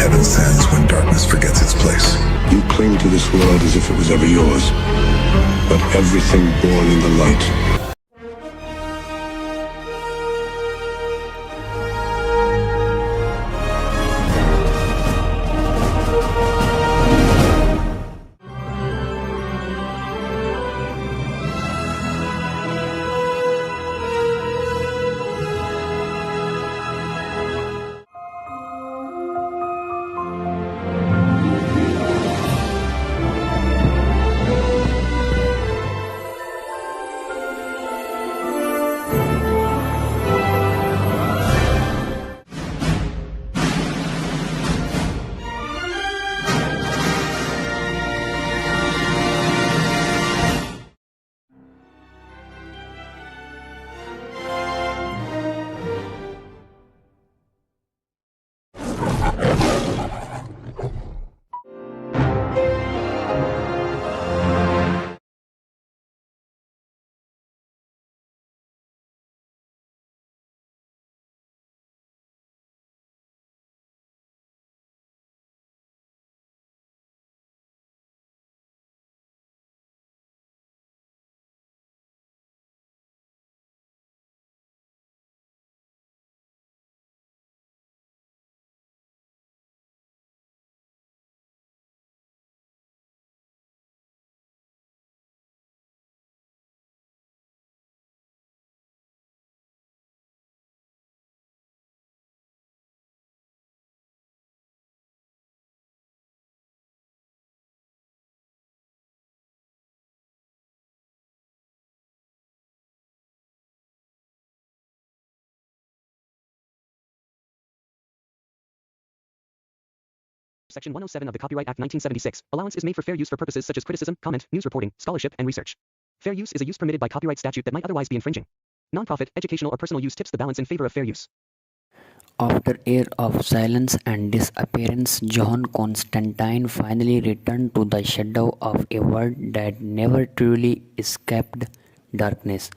heaven sends when darkness forgets its place. You cling to this world as if it was ever yours, but everything born in the light Section 107 of the Copyright Act 1976, allowance is made for fair use for purposes such as criticism, comment, news reporting, scholarship, and research. Fair use is a use permitted by copyright statute that might otherwise be infringing. Non-profit, educational, or personal use tips the balance in favor of fair use. After a year of silence and disappearance, John Constantine finally returned to the shadow of a world that never truly escaped darkness.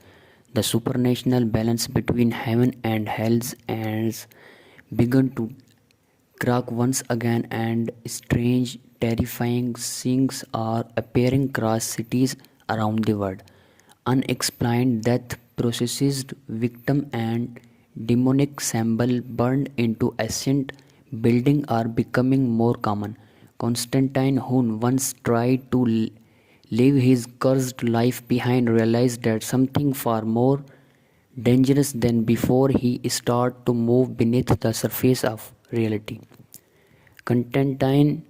The supernatural balance between heaven and hell has begun to crack once again, and strange, terrifying scenes are appearing across cities around the world. Unexplained death, processed victim, and demonic symbol burned into ancient buildings are becoming more common. Constantine, who once tried to leave his cursed life behind, realized that something far more dangerous than before he started to move beneath the surface of reality. Constantine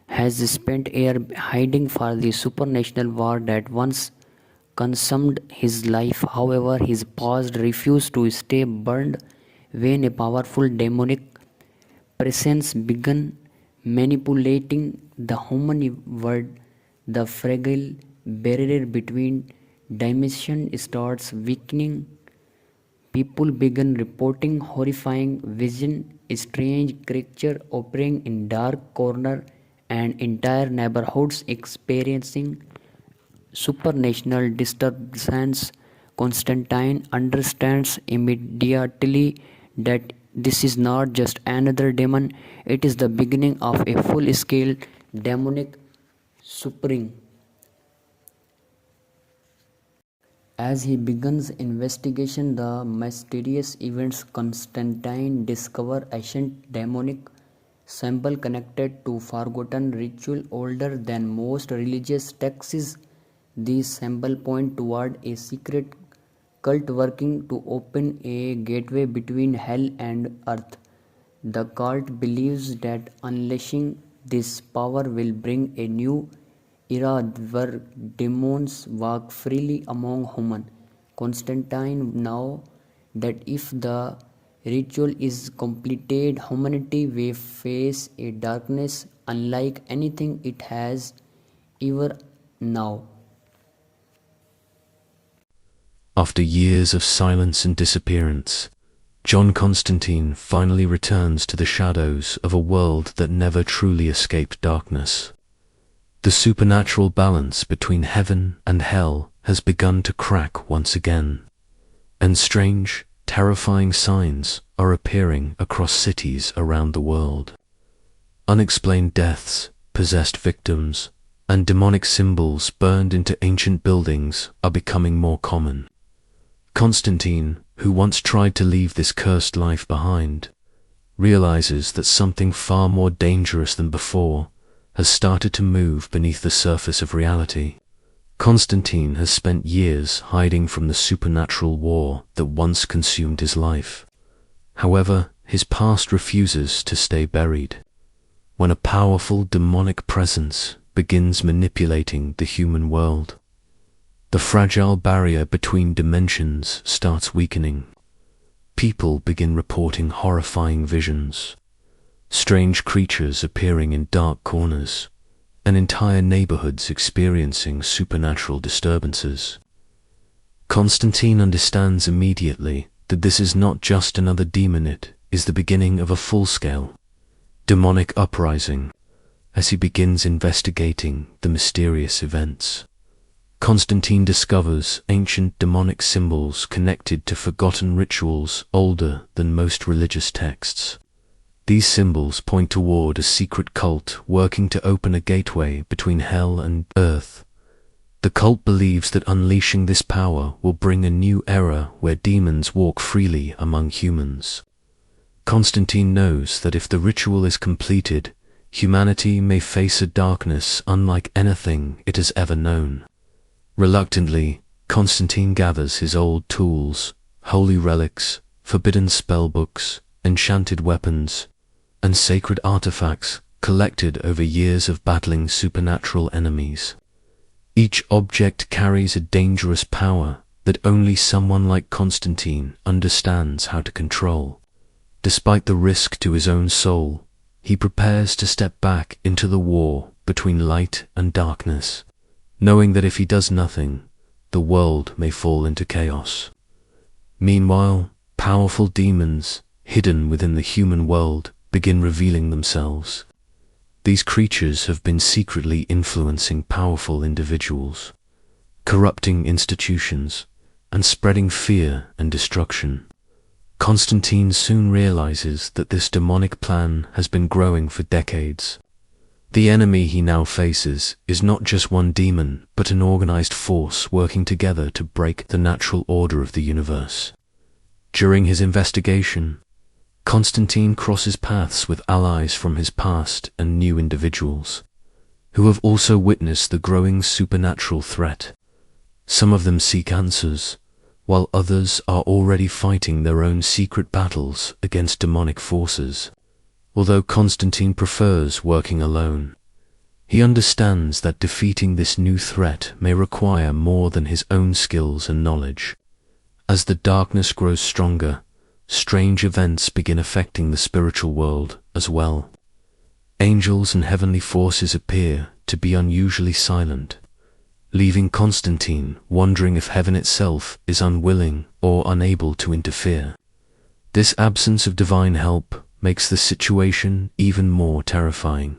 has spent a year hiding for the supernatural war that once consumed his life. However, his past refused to stay burned when a powerful demonic presence began manipulating the human world. The fragile barrier between dimensions starts weakening. People began reporting horrifying visions, strange creatures appearing in dark corners, and entire neighborhoods experiencing supernatural disturbances. Constantine understands immediately that this is not just another demon, it is the beginning of a full-scale demonic suffering. As he begins investigation the mysterious events, Constantine discovers ancient demonic symbol connected to forgotten ritual older than most religious texts. These symbols point toward a secret cult working to open a gateway between hell and earth. The cult believes that unleashing this power will bring a new era where demons walk freely among humans. Constantine knows that if the ritual is completed, humanity will face a darkness unlike anything it has ever known. After years of silence and disappearance, John Constantine finally returns to the shadows of a world that never truly escaped darkness. The supernatural balance between heaven and hell has begun to crack once again, and strange, terrifying signs are appearing across cities around the world. Unexplained deaths, possessed victims, and demonic symbols burned into ancient buildings are becoming more common. Constantine, who once tried to leave this cursed life behind, realizes that something far more dangerous than before has started to move beneath the surface of reality. Constantine has spent years hiding from the supernatural war that once consumed his life. However, his past refuses to stay buried. When a powerful demonic presence begins manipulating the human world, the fragile barrier between dimensions starts weakening. People begin reporting horrifying visions, strange creatures appearing in dark corners, and entire neighborhoods experiencing supernatural disturbances. Constantine understands immediately that this is not just another demon, it is the beginning of a full-scale, demonic uprising. As he begins investigating the mysterious events, Constantine discovers ancient demonic symbols connected to forgotten rituals older than most religious texts. These symbols point toward a secret cult working to open a gateway between hell and earth. The cult believes that unleashing this power will bring a new era where demons walk freely among humans. Constantine knows that if the ritual is completed, humanity may face a darkness unlike anything it has ever known. Reluctantly, Constantine gathers his old tools, holy relics, forbidden spellbooks, enchanted weapons, and sacred artifacts collected over years of battling supernatural enemies. Each object carries a dangerous power that only someone like Constantine understands how to control. Despite the risk to his own soul, he prepares to step back into the war between light and darkness, knowing that if he does nothing, the world may fall into chaos. Meanwhile, powerful demons, hidden within the human world, begin revealing themselves. These creatures have been secretly influencing powerful individuals, corrupting institutions, and spreading fear and destruction. Constantine soon realizes that this demonic plan has been growing for decades. The enemy he now faces is not just one demon, but an organized force working together to break the natural order of the universe. During his investigation, Constantine crosses paths with allies from his past and new individuals, who have also witnessed the growing supernatural threat. Some of them seek answers, while others are already fighting their own secret battles against demonic forces. Although Constantine prefers working alone, he understands that defeating this new threat may require more than his own skills and knowledge. As the darkness grows stronger, strange events begin affecting the spiritual world as well. Angels and heavenly forces appear to be unusually silent, leaving Constantine wondering if heaven itself is unwilling or unable to interfere. This absence of divine help makes the situation even more terrifying,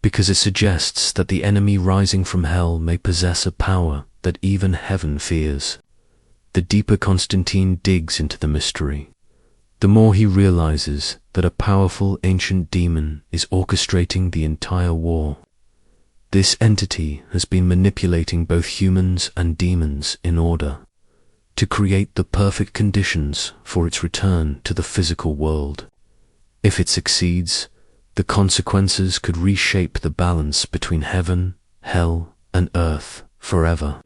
because it suggests that the enemy rising from hell may possess a power that even heaven fears. The deeper Constantine digs into the mystery, the more he realizes that a powerful ancient demon is orchestrating the entire war. This entity has been manipulating both humans and demons in order to create the perfect conditions for its return to the physical world. If it succeeds, the consequences could reshape the balance between heaven, hell, and earth forever.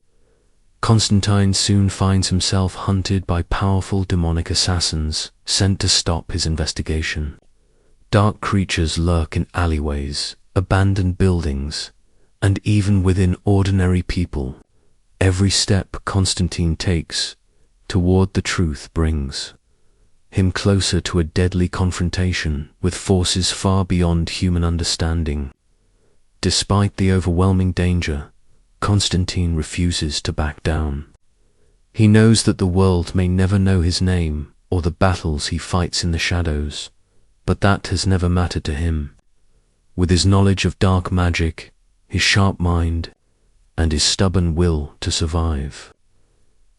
Constantine soon finds himself hunted by powerful demonic assassins sent to stop his investigation. Dark creatures lurk in alleyways, abandoned buildings, and even within ordinary people. Every step Constantine takes toward the truth brings him closer to a deadly confrontation with forces far beyond human understanding. Despite the overwhelming danger, Constantine refuses to back down. He knows that the world may never know his name or the battles he fights in the shadows, but that has never mattered to him. With his knowledge of dark magic, his sharp mind, and his stubborn will to survive,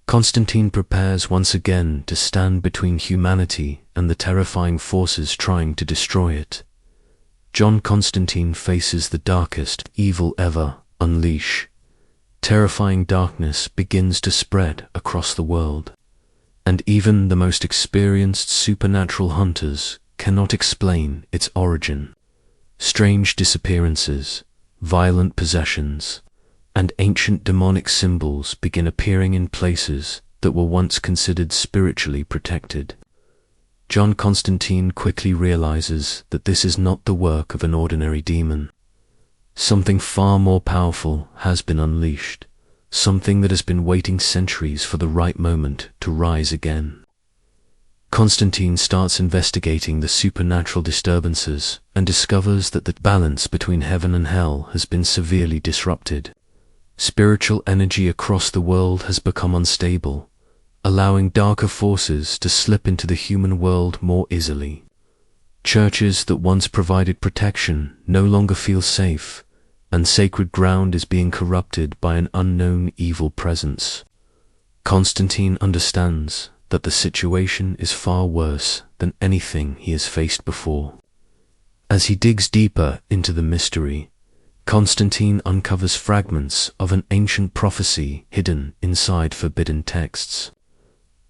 Constantine prepares once again to stand between humanity and the terrifying forces trying to destroy it. John Constantine faces the darkest evil ever unleash. Terrifying darkness begins to spread across the world, and even the most experienced supernatural hunters cannot explain its origin. Strange disappearances, violent possessions, and ancient demonic symbols begin appearing in places that were once considered spiritually protected. John Constantine quickly realizes that this is not the work of an ordinary demon. Something far more powerful has been unleashed, something that has been waiting centuries for the right moment to rise again. Constantine starts investigating the supernatural disturbances and discovers that the balance between heaven and hell has been severely disrupted. Spiritual energy across the world has become unstable, allowing darker forces to slip into the human world more easily. Churches that once provided protection no longer feel safe, and sacred ground is being corrupted by an unknown evil presence. Constantine understands that the situation is far worse than anything he has faced before. As he digs deeper into the mystery, Constantine uncovers fragments of an ancient prophecy hidden inside forbidden texts.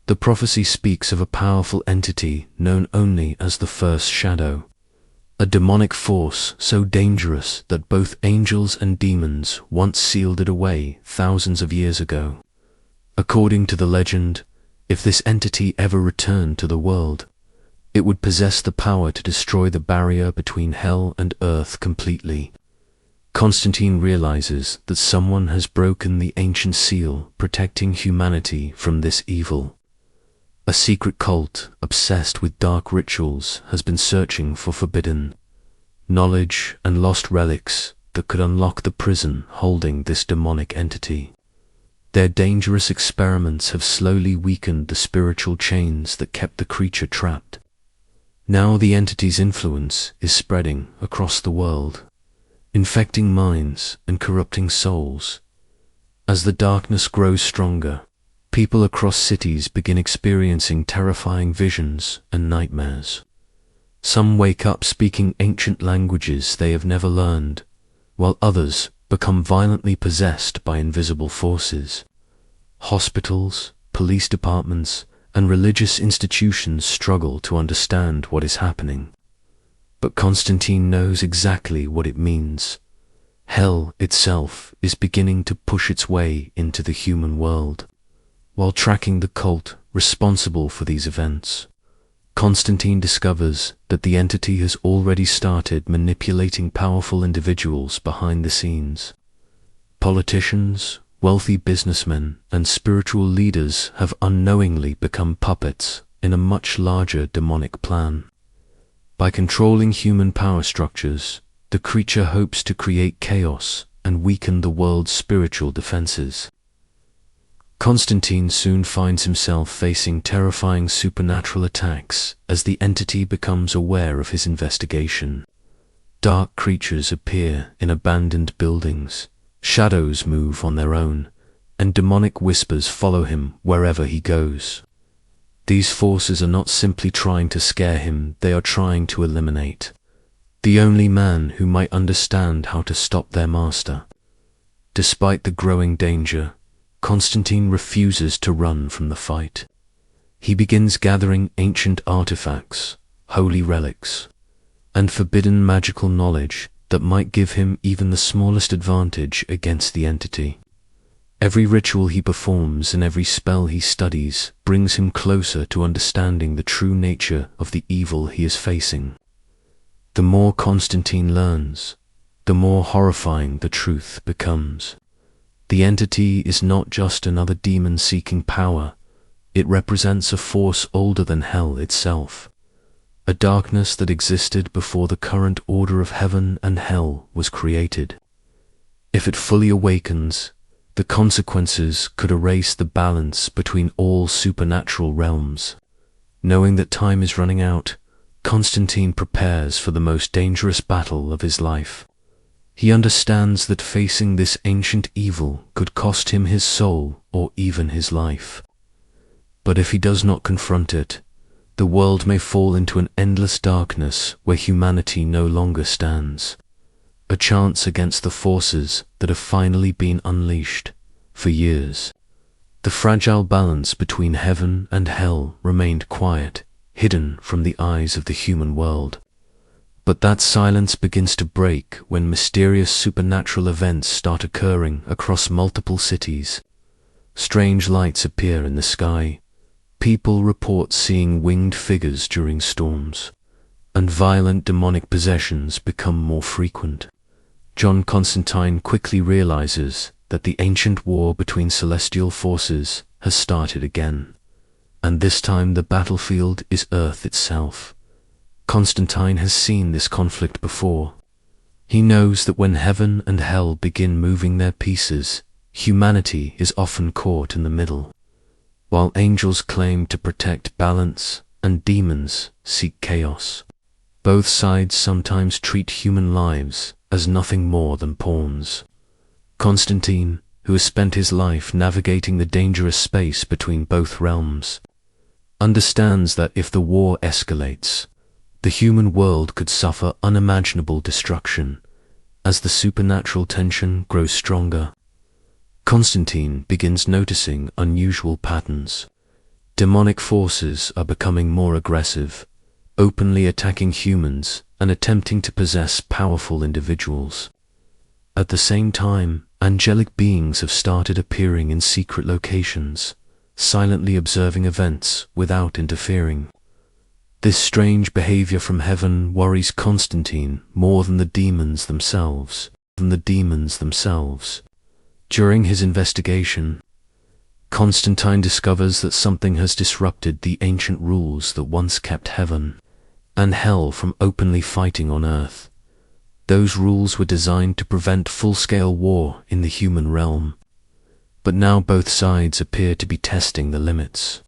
The prophecy speaks of a powerful entity known only as the First Shadow, a demonic force so dangerous that both angels and demons once sealed it away thousands of years ago. According to the legend, if this entity ever returned to the world, it would possess the power to destroy the barrier between hell and earth completely. Constantine realizes that someone has broken the ancient seal protecting humanity from this evil. A secret cult obsessed with dark rituals has been searching for forbidden knowledge and lost relics that could unlock the prison holding this demonic entity. Their dangerous experiments have slowly weakened the spiritual chains that kept the creature trapped. Now the entity's influence is spreading across the world, infecting minds and corrupting souls. As the darkness grows stronger, people across cities begin experiencing terrifying visions and nightmares. Some wake up speaking ancient languages they have never learned, while others become violently possessed by invisible forces. Hospitals, police departments, and religious institutions struggle to understand what is happening. But Constantine knows exactly what it means. Hell itself is beginning to push its way into the human world. While tracking the cult responsible for these events, Constantine discovers that the entity has already started manipulating powerful individuals behind the scenes. Politicians, wealthy businessmen, and spiritual leaders have unknowingly become puppets in a much larger demonic plan. By controlling human power structures, the creature hopes to create chaos and weaken the world's spiritual defenses. Constantine soon finds himself facing terrifying supernatural attacks as the entity becomes aware of his investigation. Dark creatures appear in abandoned buildings, shadows move on their own, and demonic whispers follow him wherever he goes. These forces are not simply trying to scare him, they are trying to eliminate the only man who might understand how to stop their master. Despite the growing danger, Constantine refuses to run from the fight. He begins gathering ancient artifacts, holy relics, and forbidden magical knowledge that might give him even the smallest advantage against the entity. Every ritual he performs and every spell he studies brings him closer to understanding the true nature of the evil he is facing. The more Constantine learns, the more horrifying the truth becomes. The entity is not just another demon seeking power, it represents a force older than hell itself, a darkness that existed before the current order of heaven and hell was created. If it fully awakens, the consequences could erase the balance between all supernatural realms. Knowing that time is running out, Constantine prepares for the most dangerous battle of his life. He understands that facing this ancient evil could cost him his soul or even his life. But if he does not confront it, the world may fall into an endless darkness where humanity no longer stands, a chance against the forces that have finally been unleashed for years. The fragile balance between heaven and hell remained quiet, hidden from the eyes of the human world. But that silence begins to break when mysterious supernatural events start occurring across multiple cities. Strange lights appear in the sky. People report seeing winged figures during storms, and violent demonic possessions become more frequent. John Constantine quickly realizes that the ancient war between celestial forces has started again, and this time the battlefield is Earth itself. Constantine has seen this conflict before. He knows that when heaven and hell begin moving their pieces, humanity is often caught in the middle. While angels claim to protect balance and demons seek chaos, both sides sometimes treat human lives as nothing more than pawns. Constantine, who has spent his life navigating the dangerous space between both realms, understands that if the war escalates, the human world could suffer unimaginable destruction as the supernatural tension grows stronger. Constantine begins noticing unusual patterns. Demonic forces are becoming more aggressive, openly attacking humans and attempting to possess powerful individuals. At the same time, angelic beings have started appearing in secret locations, silently observing events without interfering. This strange behavior from heaven worries Constantine more than the demons themselves. During his investigation, Constantine discovers that something has disrupted the ancient rules that once kept heaven and hell from openly fighting on Earth. Those rules were designed to prevent full-scale war in the human realm, but now both sides appear to be testing the limits.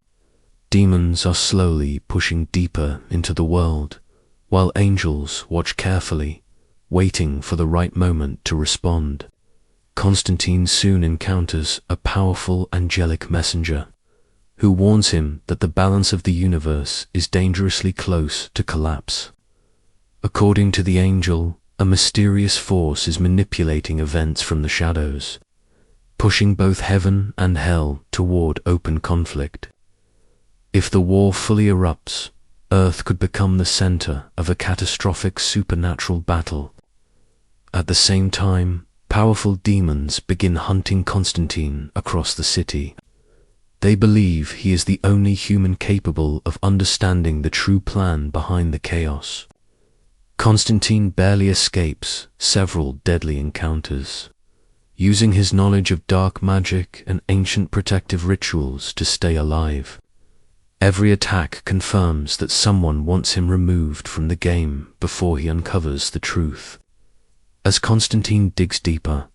Demons are slowly pushing deeper into the world, while angels watch carefully, waiting for the right moment to respond. Constantine soon encounters a powerful angelic messenger who warns him that the balance of the universe is dangerously close to collapse. According to the angel, a mysterious force is manipulating events from the shadows, pushing both heaven and hell toward open conflict. If the war fully erupts, Earth could become the center of a catastrophic supernatural battle. At the same time, powerful demons begin hunting Constantine across the city. They believe he is the only human capable of understanding the true plan behind the chaos. Constantine barely escapes several deadly encounters, using his knowledge of dark magic and ancient protective rituals to stay alive. Every attack confirms that someone wants him removed from the game before he uncovers the truth. As Constantine digs deeper,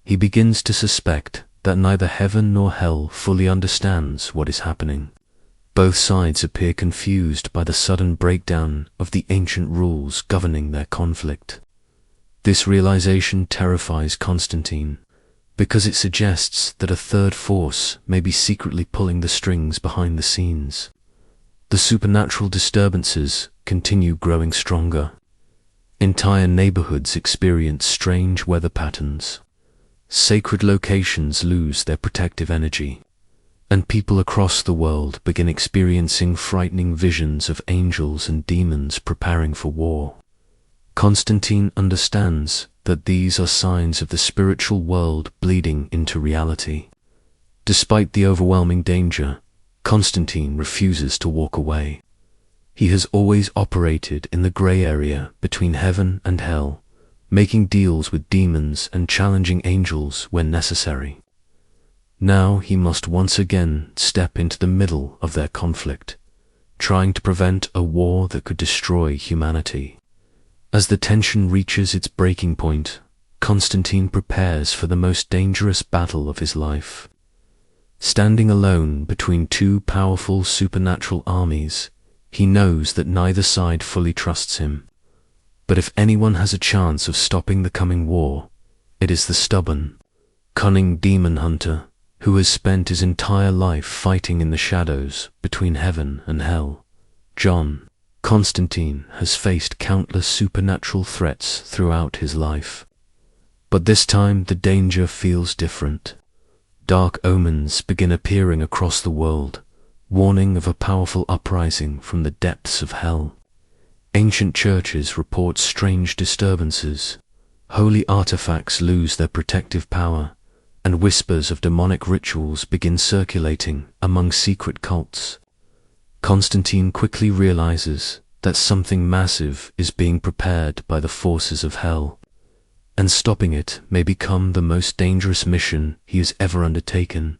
he begins to suspect that neither heaven nor hell fully understands what is happening. Both sides appear confused by the sudden breakdown of the ancient rules governing their conflict. This realization terrifies Constantine, because it suggests that a third force may be secretly pulling the strings behind the scenes. The supernatural disturbances continue growing stronger. Entire neighborhoods experience strange weather patterns. Sacred locations lose their protective energy, and people across the world begin experiencing frightening visions of angels and demons preparing for war. Constantine understands that these are signs of the spiritual world bleeding into reality. Despite the overwhelming danger, Constantine refuses to walk away. He has always operated in the gray area between heaven and hell, making deals with demons and challenging angels when necessary. Now he must once again step into the middle of their conflict, trying to prevent a war that could destroy humanity. As the tension reaches its breaking point, Constantine prepares for the most dangerous battle of his life. Standing alone between two powerful supernatural armies, he knows that neither side fully trusts him. But if anyone has a chance of stopping the coming war, it is the stubborn, cunning demon hunter who has spent his entire life fighting in the shadows between heaven and hell. John Constantine has faced countless supernatural threats throughout his life. But this time the danger feels different. Dark omens begin appearing across the world, warning of a powerful uprising from the depths of hell. Ancient churches report strange disturbances, holy artifacts lose their protective power, and whispers of demonic rituals begin circulating among secret cults. Constantine quickly realizes that something massive is being prepared by the forces of hell, and stopping it may become the most dangerous mission he has ever undertaken.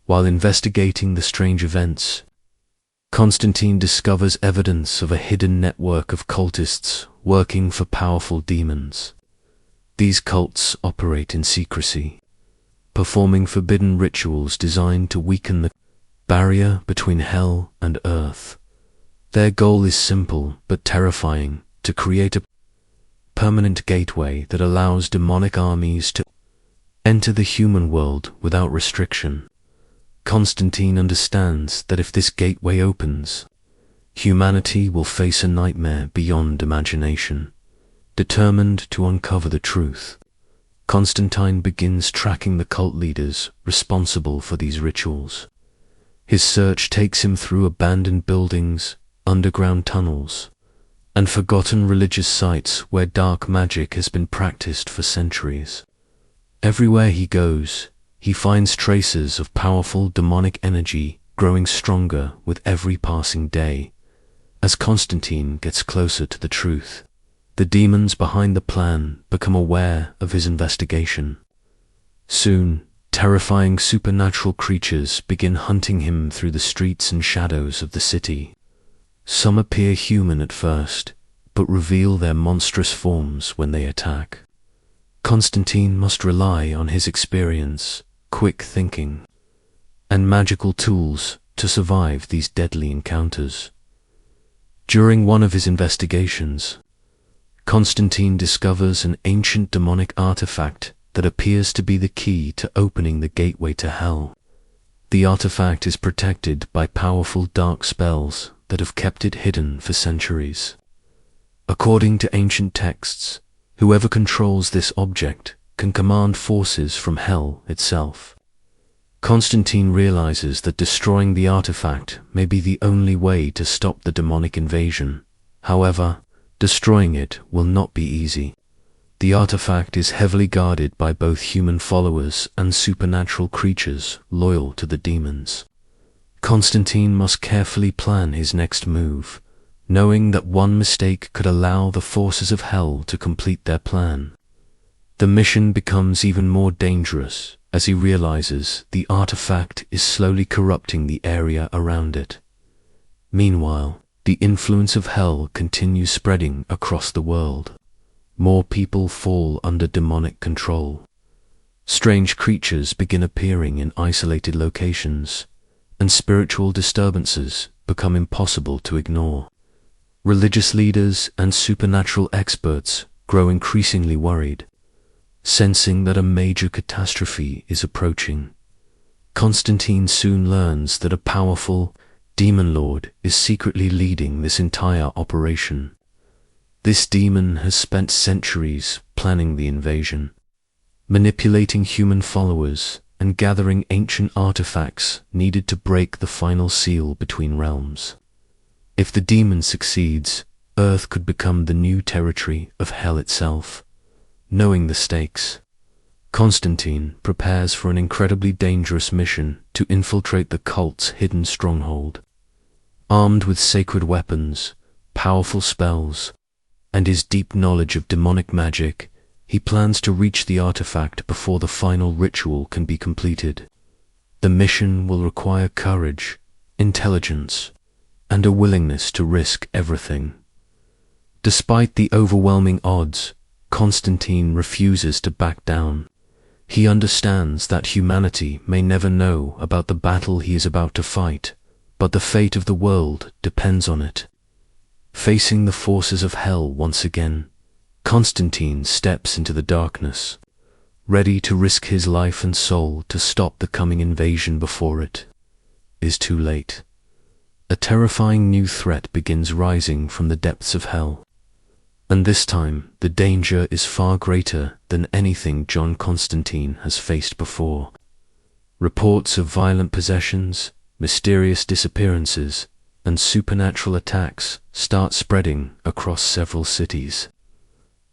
While investigating the strange events, Constantine discovers evidence of a hidden network of cultists working for powerful demons. These cults operate in secrecy, performing forbidden rituals designed to weaken the barrier between hell and earth. Their goal is simple but terrifying: to create a permanent gateway that allows demonic armies to enter the human world without restriction. Constantine understands that if this gateway opens, humanity will face a nightmare beyond imagination. Determined to uncover the truth, Constantine begins tracking the cult leaders responsible for these rituals. His search takes him through abandoned buildings, underground tunnels, and forgotten religious sites where dark magic has been practiced for centuries. Everywhere he goes, he finds traces of powerful demonic energy growing stronger with every passing day. As Constantine gets closer to the truth, the demons behind the plan become aware of his investigation. Soon, terrifying supernatural creatures begin hunting him through the streets and shadows of the city. Some appear human at first, but reveal their monstrous forms when they attack. Constantine must rely on his experience, quick thinking, and magical tools to survive these deadly encounters. During one of his investigations, Constantine discovers an ancient demonic artifact that appears to be the key to opening the gateway to hell. The artifact is protected by powerful dark spells that have kept it hidden for centuries. According to ancient texts, whoever controls this object can command forces from hell itself. Constantine realizes that destroying the artifact may be the only way to stop the demonic invasion. However, destroying it will not be easy. The artifact is heavily guarded by both human followers and supernatural creatures loyal to the demons. Constantine must carefully plan his next move, knowing that one mistake could allow the forces of hell to complete their plan. The mission becomes even more dangerous as he realizes the artifact is slowly corrupting the area around it. Meanwhile, the influence of hell continues spreading across the world. More people fall under demonic control. Strange creatures begin appearing in isolated locations, and spiritual disturbances become impossible to ignore. Religious leaders and supernatural experts grow increasingly worried, sensing that a major catastrophe is approaching. Constantine soon learns that a powerful demon lord is secretly leading this entire operation. This demon has spent centuries planning the invasion, manipulating human followers and gathering ancient artifacts needed to break the final seal between realms. If the demon succeeds, Earth could become the new territory of hell itself. Knowing the stakes, Constantine prepares for an incredibly dangerous mission to infiltrate the cult's hidden stronghold. Armed with sacred weapons, powerful spells, and his deep knowledge of demonic magic, he plans to reach the artifact before the final ritual can be completed. The mission will require courage, intelligence, and a willingness to risk everything. Despite the overwhelming odds, Constantine refuses to back down. He understands that humanity may never know about the battle he is about to fight, but the fate of the world depends on it. Facing the forces of hell once again, Constantine steps into the darkness, ready to risk his life and soul to stop the coming invasion before it is too late. a terrifying new threat begins rising from the depths of hell. And this time, the danger is far greater than anything John Constantine has faced before. Reports of violent possessions, mysterious disappearances, and supernatural attacks start spreading across several cities.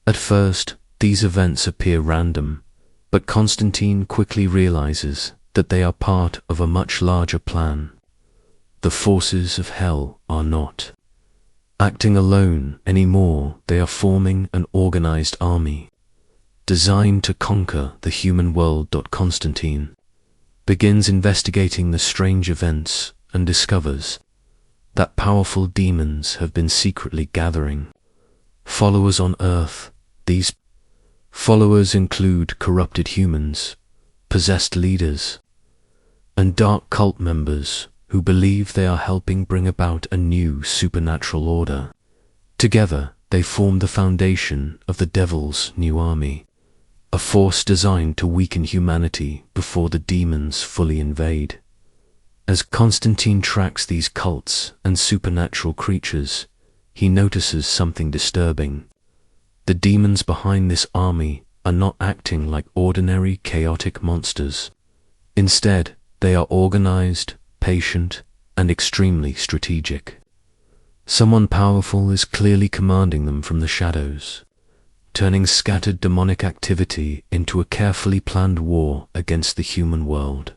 At first, these events appear random, but Constantine quickly realizes that they are part of a much larger plan. The forces of hell are not acting alone anymore. They are forming an organized army, designed to conquer the human world. Constantine begins investigating the strange events and discovers that powerful demons have been secretly gathering followers on Earth. These followers include corrupted humans, possessed leaders, and dark cult members who believe they are helping bring about a new supernatural order. Together, they form the foundation of the Devil's new army, a force designed to weaken humanity before the demons fully invade. As Constantine tracks these cults and supernatural creatures, he notices something disturbing. The demons behind this army are not acting like ordinary chaotic monsters. Instead, they are organized, patient, and extremely strategic. Someone powerful is clearly commanding them from the shadows, turning scattered demonic activity into a carefully planned war against the human world.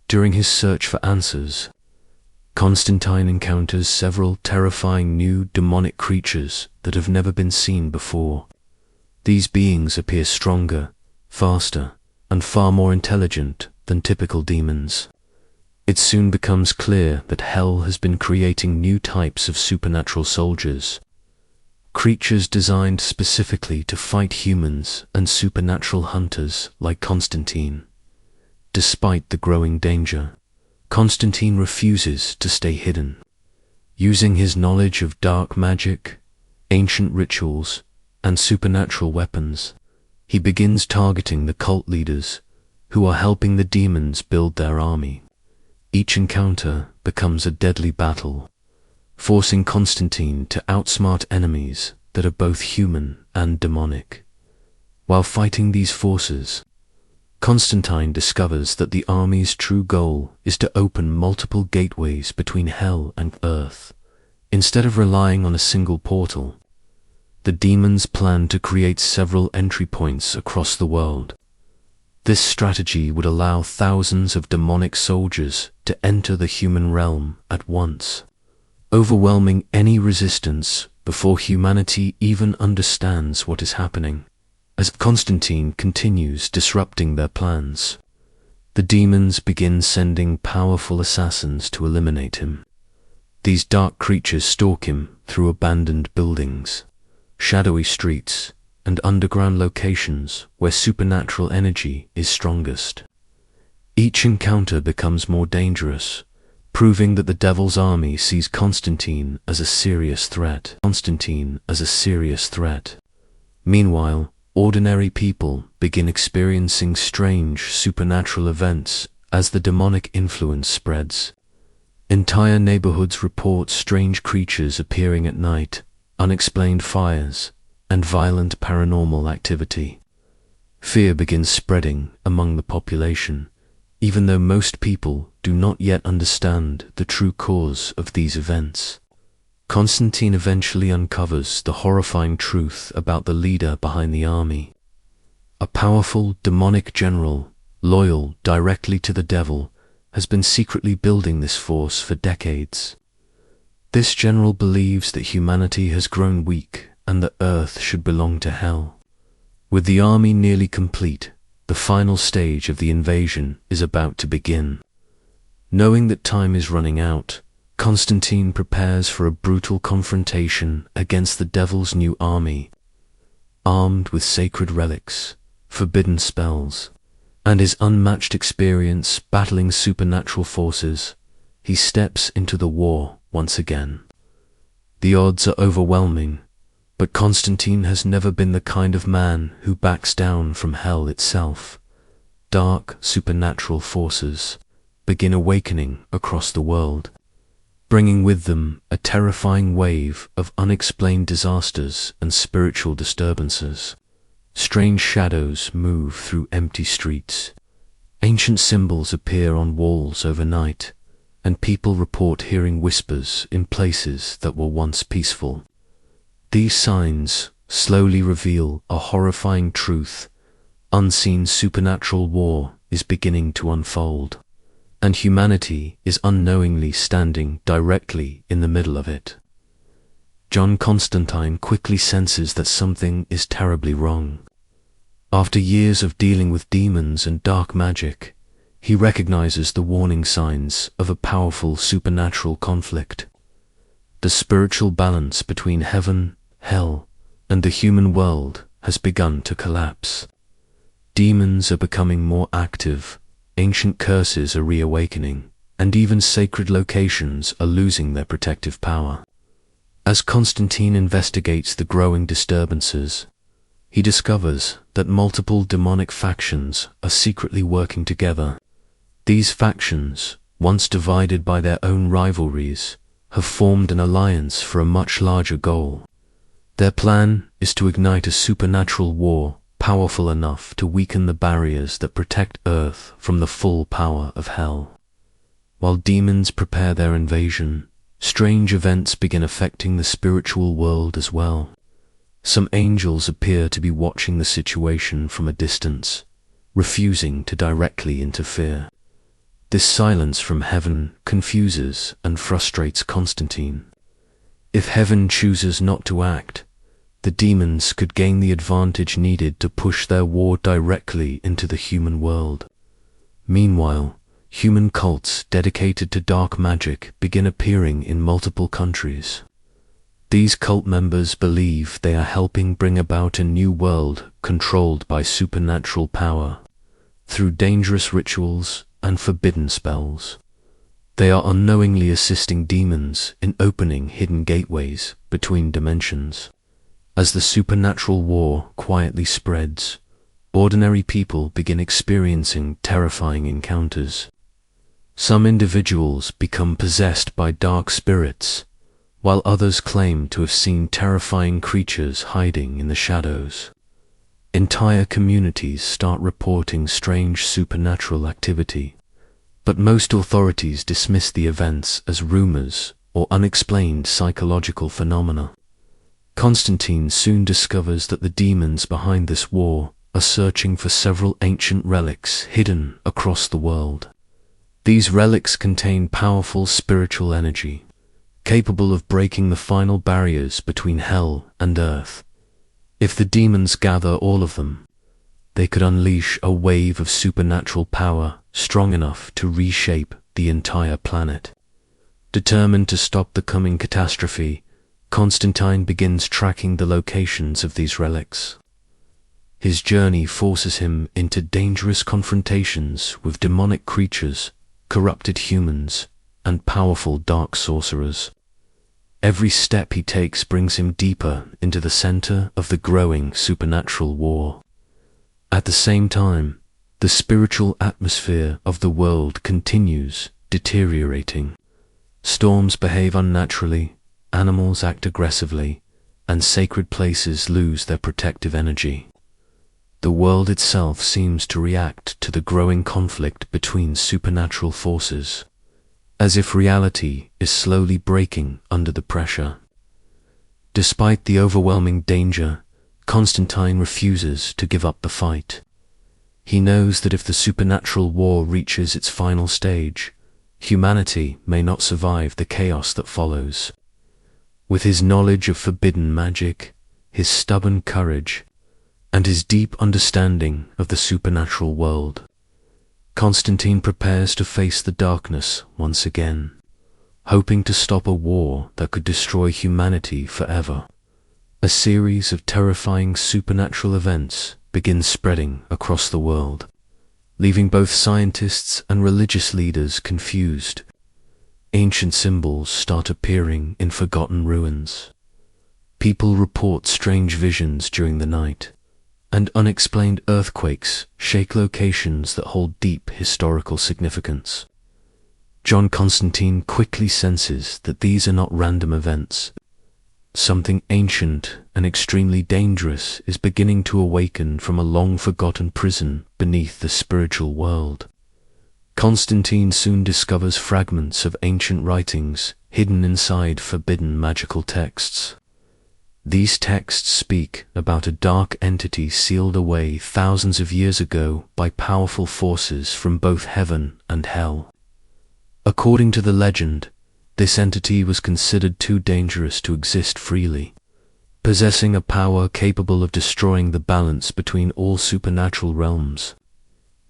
During his search for answers, Constantine encounters several terrifying new demonic creatures that have never been seen before. These beings appear stronger, faster, and far more intelligent than typical demons. It soon becomes clear that hell has been creating new types of supernatural soldiers, creatures designed specifically to fight humans and supernatural hunters like Constantine. Despite the growing danger, Constantine refuses to stay hidden. Using his knowledge of dark magic, ancient rituals, and supernatural weapons, he begins targeting the cult leaders who are helping the demons build their army. Each encounter becomes a deadly battle, forcing Constantine to outsmart enemies that are both human and demonic. While fighting these forces, Constantine discovers that the army's true goal is to open multiple gateways between hell and earth. Instead of relying on a single portal, the demons plan to create several entry points across the world. This strategy would allow thousands of demonic soldiers to enter the human realm at once, overwhelming any resistance before humanity even understands what is happening. As Constantine continues disrupting their plans, the demons begin sending powerful assassins to eliminate him. These dark creatures stalk him through abandoned buildings, shadowy streets, and underground locations where supernatural energy is strongest. Each encounter becomes more dangerous, proving that the Devil's army sees Constantine as a serious threat. Meanwhile, ordinary people begin experiencing strange supernatural events as the demonic influence spreads. Entire neighborhoods report strange creatures appearing at night, unexplained fires, and violent paranormal activity. Fear begins spreading among the population, even though most people do not yet understand the true cause of these events. Constantine eventually uncovers the horrifying truth about the leader behind the army. A powerful demonic general, loyal directly to the devil, has been secretly building this force for decades. This general believes that humanity has grown weak and that Earth should belong to hell. With the army nearly complete, the final stage of the invasion is about to begin. Knowing that time is running out, Constantine prepares for a brutal confrontation against the Devil's new army. Armed with sacred relics, forbidden spells, and his unmatched experience battling supernatural forces, he steps into the war once again. The odds are overwhelming, but Constantine has never been the kind of man who backs down from hell itself. Dark supernatural forces begin awakening across the world, bringing with them a terrifying wave of unexplained disasters and spiritual disturbances. Strange shadows move through empty streets. Ancient symbols appear on walls overnight, and people report hearing whispers in places that were once peaceful. These signs slowly reveal a horrifying truth. Unseen supernatural war is beginning to unfold, and humanity is unknowingly standing directly in the middle of it. John Constantine quickly senses that something is terribly wrong. After years of dealing with demons and dark magic, he recognizes the warning signs of a powerful supernatural conflict. The spiritual balance between heaven, hell, and the human world has begun to collapse. Demons are becoming more active, ancient curses are reawakening, and even sacred locations are losing their protective power. As Constantine investigates the growing disturbances, he discovers that multiple demonic factions are secretly working together. These factions, once divided by their own rivalries, have formed an alliance for a much larger goal. Their plan is to ignite a supernatural war powerful enough to weaken the barriers that protect Earth from the full power of hell. While demons prepare their invasion, strange events begin affecting the spiritual world as well. Some angels appear to be watching the situation from a distance, refusing to directly interfere. This silence from heaven confuses and frustrates Constantine. If heaven chooses not to act, the demons could gain the advantage needed to push their war directly into the human world. Meanwhile, human cults dedicated to dark magic begin appearing in multiple countries. These cult members believe they are helping bring about a new world controlled by supernatural power. Through dangerous rituals and forbidden spells, they are unknowingly assisting demons in opening hidden gateways between dimensions. As the supernatural war quietly spreads, ordinary people begin experiencing terrifying encounters. Some individuals become possessed by dark spirits, while others claim to have seen terrifying creatures hiding in the shadows. Entire communities start reporting strange supernatural activity, but most authorities dismiss the events as rumors or unexplained psychological phenomena. Constantine soon discovers that the demons behind this war are searching for several ancient relics hidden across the world. These relics contain powerful spiritual energy, capable of breaking the final barriers between hell and earth. If the demons gather all of them, they could unleash a wave of supernatural power strong enough to reshape the entire planet. Determined to stop the coming catastrophe, Constantine begins tracking the locations of these relics. His journey forces him into dangerous confrontations with demonic creatures, corrupted humans, and powerful dark sorcerers. Every step he takes brings him deeper into the center of the growing supernatural war. At the same time, the spiritual atmosphere of the world continues deteriorating. Storms behave unnaturally, animals act aggressively, and sacred places lose their protective energy. The world itself seems to react to the growing conflict between supernatural forces, as if reality is slowly breaking under the pressure. Despite the overwhelming danger, Constantine refuses to give up the fight. He knows that if the supernatural war reaches its final stage, humanity may not survive the chaos that follows. With his knowledge of forbidden magic, his stubborn courage, and his deep understanding of the supernatural world, Constantine prepares to face the darkness once again, hoping to stop a war that could destroy humanity forever. A series of terrifying supernatural events begins spreading across the world, leaving both scientists and religious leaders confused. Ancient symbols start appearing in forgotten ruins. People report strange visions during the night, and unexplained earthquakes shake locations that hold deep historical significance. John Constantine quickly senses that these are not random events. Something ancient and extremely dangerous is beginning to awaken from a long-forgotten prison beneath the spiritual world. Constantine soon discovers fragments of ancient writings hidden inside forbidden magical texts. These texts speak about a dark entity sealed away thousands of years ago by powerful forces from both heaven and hell. According to the legend, this entity was considered too dangerous to exist freely, possessing a power capable of destroying the balance between all supernatural realms.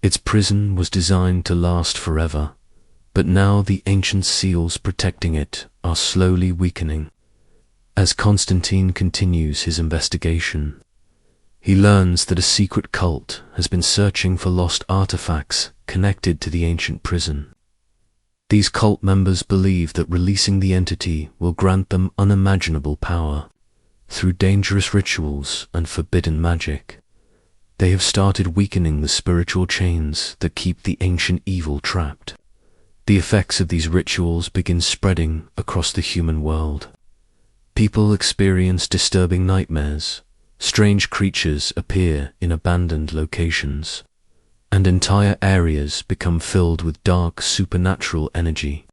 Its prison was designed to last forever, but now the ancient seals protecting it are slowly weakening. As Constantine continues his investigation, he learns that a secret cult has been searching for lost artifacts connected to the ancient prison. These cult members believe that releasing the entity will grant them unimaginable power. Through dangerous rituals and forbidden magic, they have started weakening the spiritual chains that keep the ancient evil trapped. The effects of these rituals begin spreading across the human world. People experience disturbing nightmares, strange creatures appear in abandoned locations, and entire areas become filled with dark supernatural energy.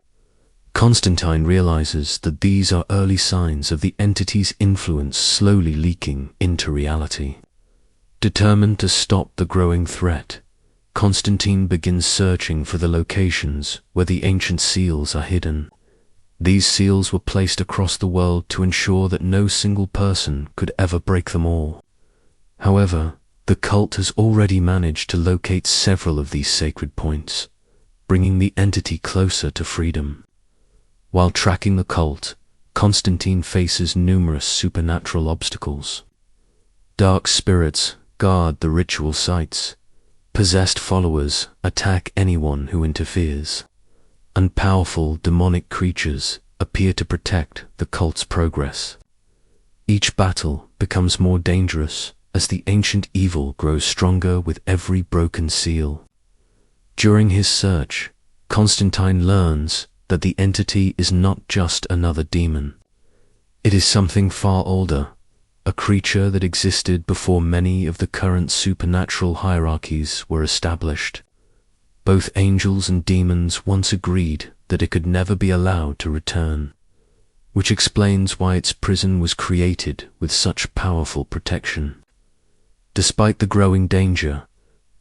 Constantine realizes that these are early signs of the entity's influence slowly leaking into reality. Determined to stop the growing threat, Constantine begins searching for the locations where the ancient seals are hidden. These seals were placed across the world to ensure that no single person could ever break them all. However, the cult has already managed to locate several of these sacred points, bringing the entity closer to freedom. While tracking the cult, Constantine faces numerous supernatural obstacles. Dark spirits guard the ritual sites. Possessed followers attack anyone who interferes, and powerful demonic creatures appear to protect the cult's progress. Each battle becomes more dangerous as the ancient evil grows stronger with every broken seal. During his search, Constantine learns that the entity is not just another demon. It is something far older, a creature that existed before many of the current supernatural hierarchies were established. Both angels and demons once agreed that it could never be allowed to return, which explains why its prison was created with such powerful protection. Despite the growing danger,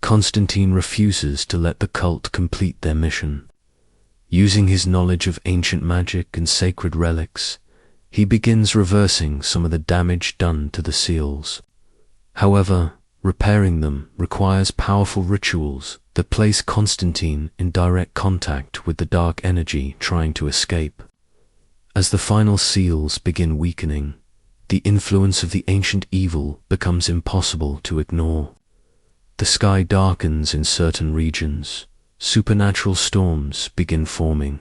Constantine refuses to let the cult complete their mission. Using his knowledge of ancient magic and sacred relics, he begins reversing some of the damage done to the seals. However, repairing them requires powerful rituals that place Constantine in direct contact with the dark energy trying to escape. As the final seals begin weakening, the influence of the ancient evil becomes impossible to ignore. The sky darkens in certain regions, supernatural storms begin forming,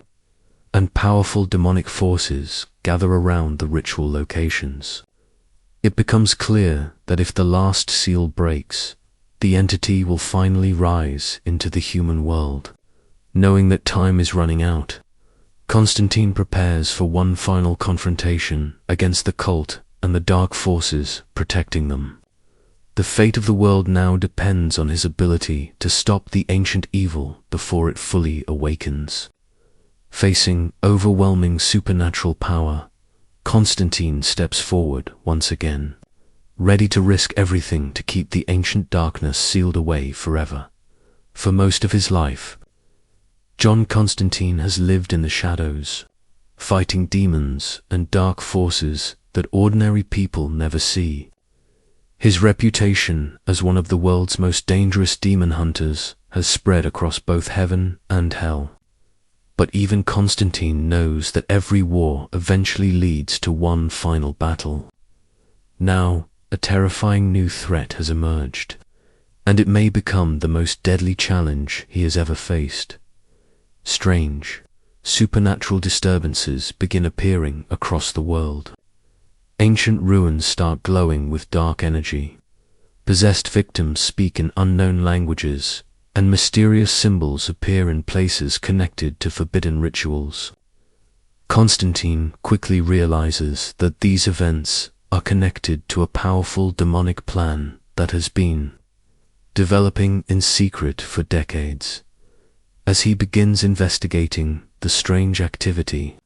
and powerful demonic forces gather around the ritual locations. It becomes clear that if the last seal breaks, the entity will finally rise into the human world. Knowing that time is running out, Constantine prepares for one final confrontation against the cult and the dark forces protecting them. The fate of the world now depends on his ability to stop the ancient evil before it fully awakens. Facing overwhelming supernatural power, Constantine steps forward once again, ready to risk everything to keep the ancient darkness sealed away forever. For most of his life, John Constantine has lived in the shadows, fighting demons and dark forces that ordinary people never see. His reputation as one of the world's most dangerous demon hunters has spread across both heaven and hell. But even Constantine knows that every war eventually leads to one final battle. Now, a terrifying new threat has emerged, and it may become the most deadly challenge he has ever faced. Strange, supernatural disturbances begin appearing across the world. Ancient ruins start glowing with dark energy. Possessed victims speak in unknown languages, and mysterious symbols appear in places connected to forbidden rituals. Constantine quickly realizes that these events are connected to a powerful demonic plan that has been developing in secret for decades. As he begins investigating the strange activity,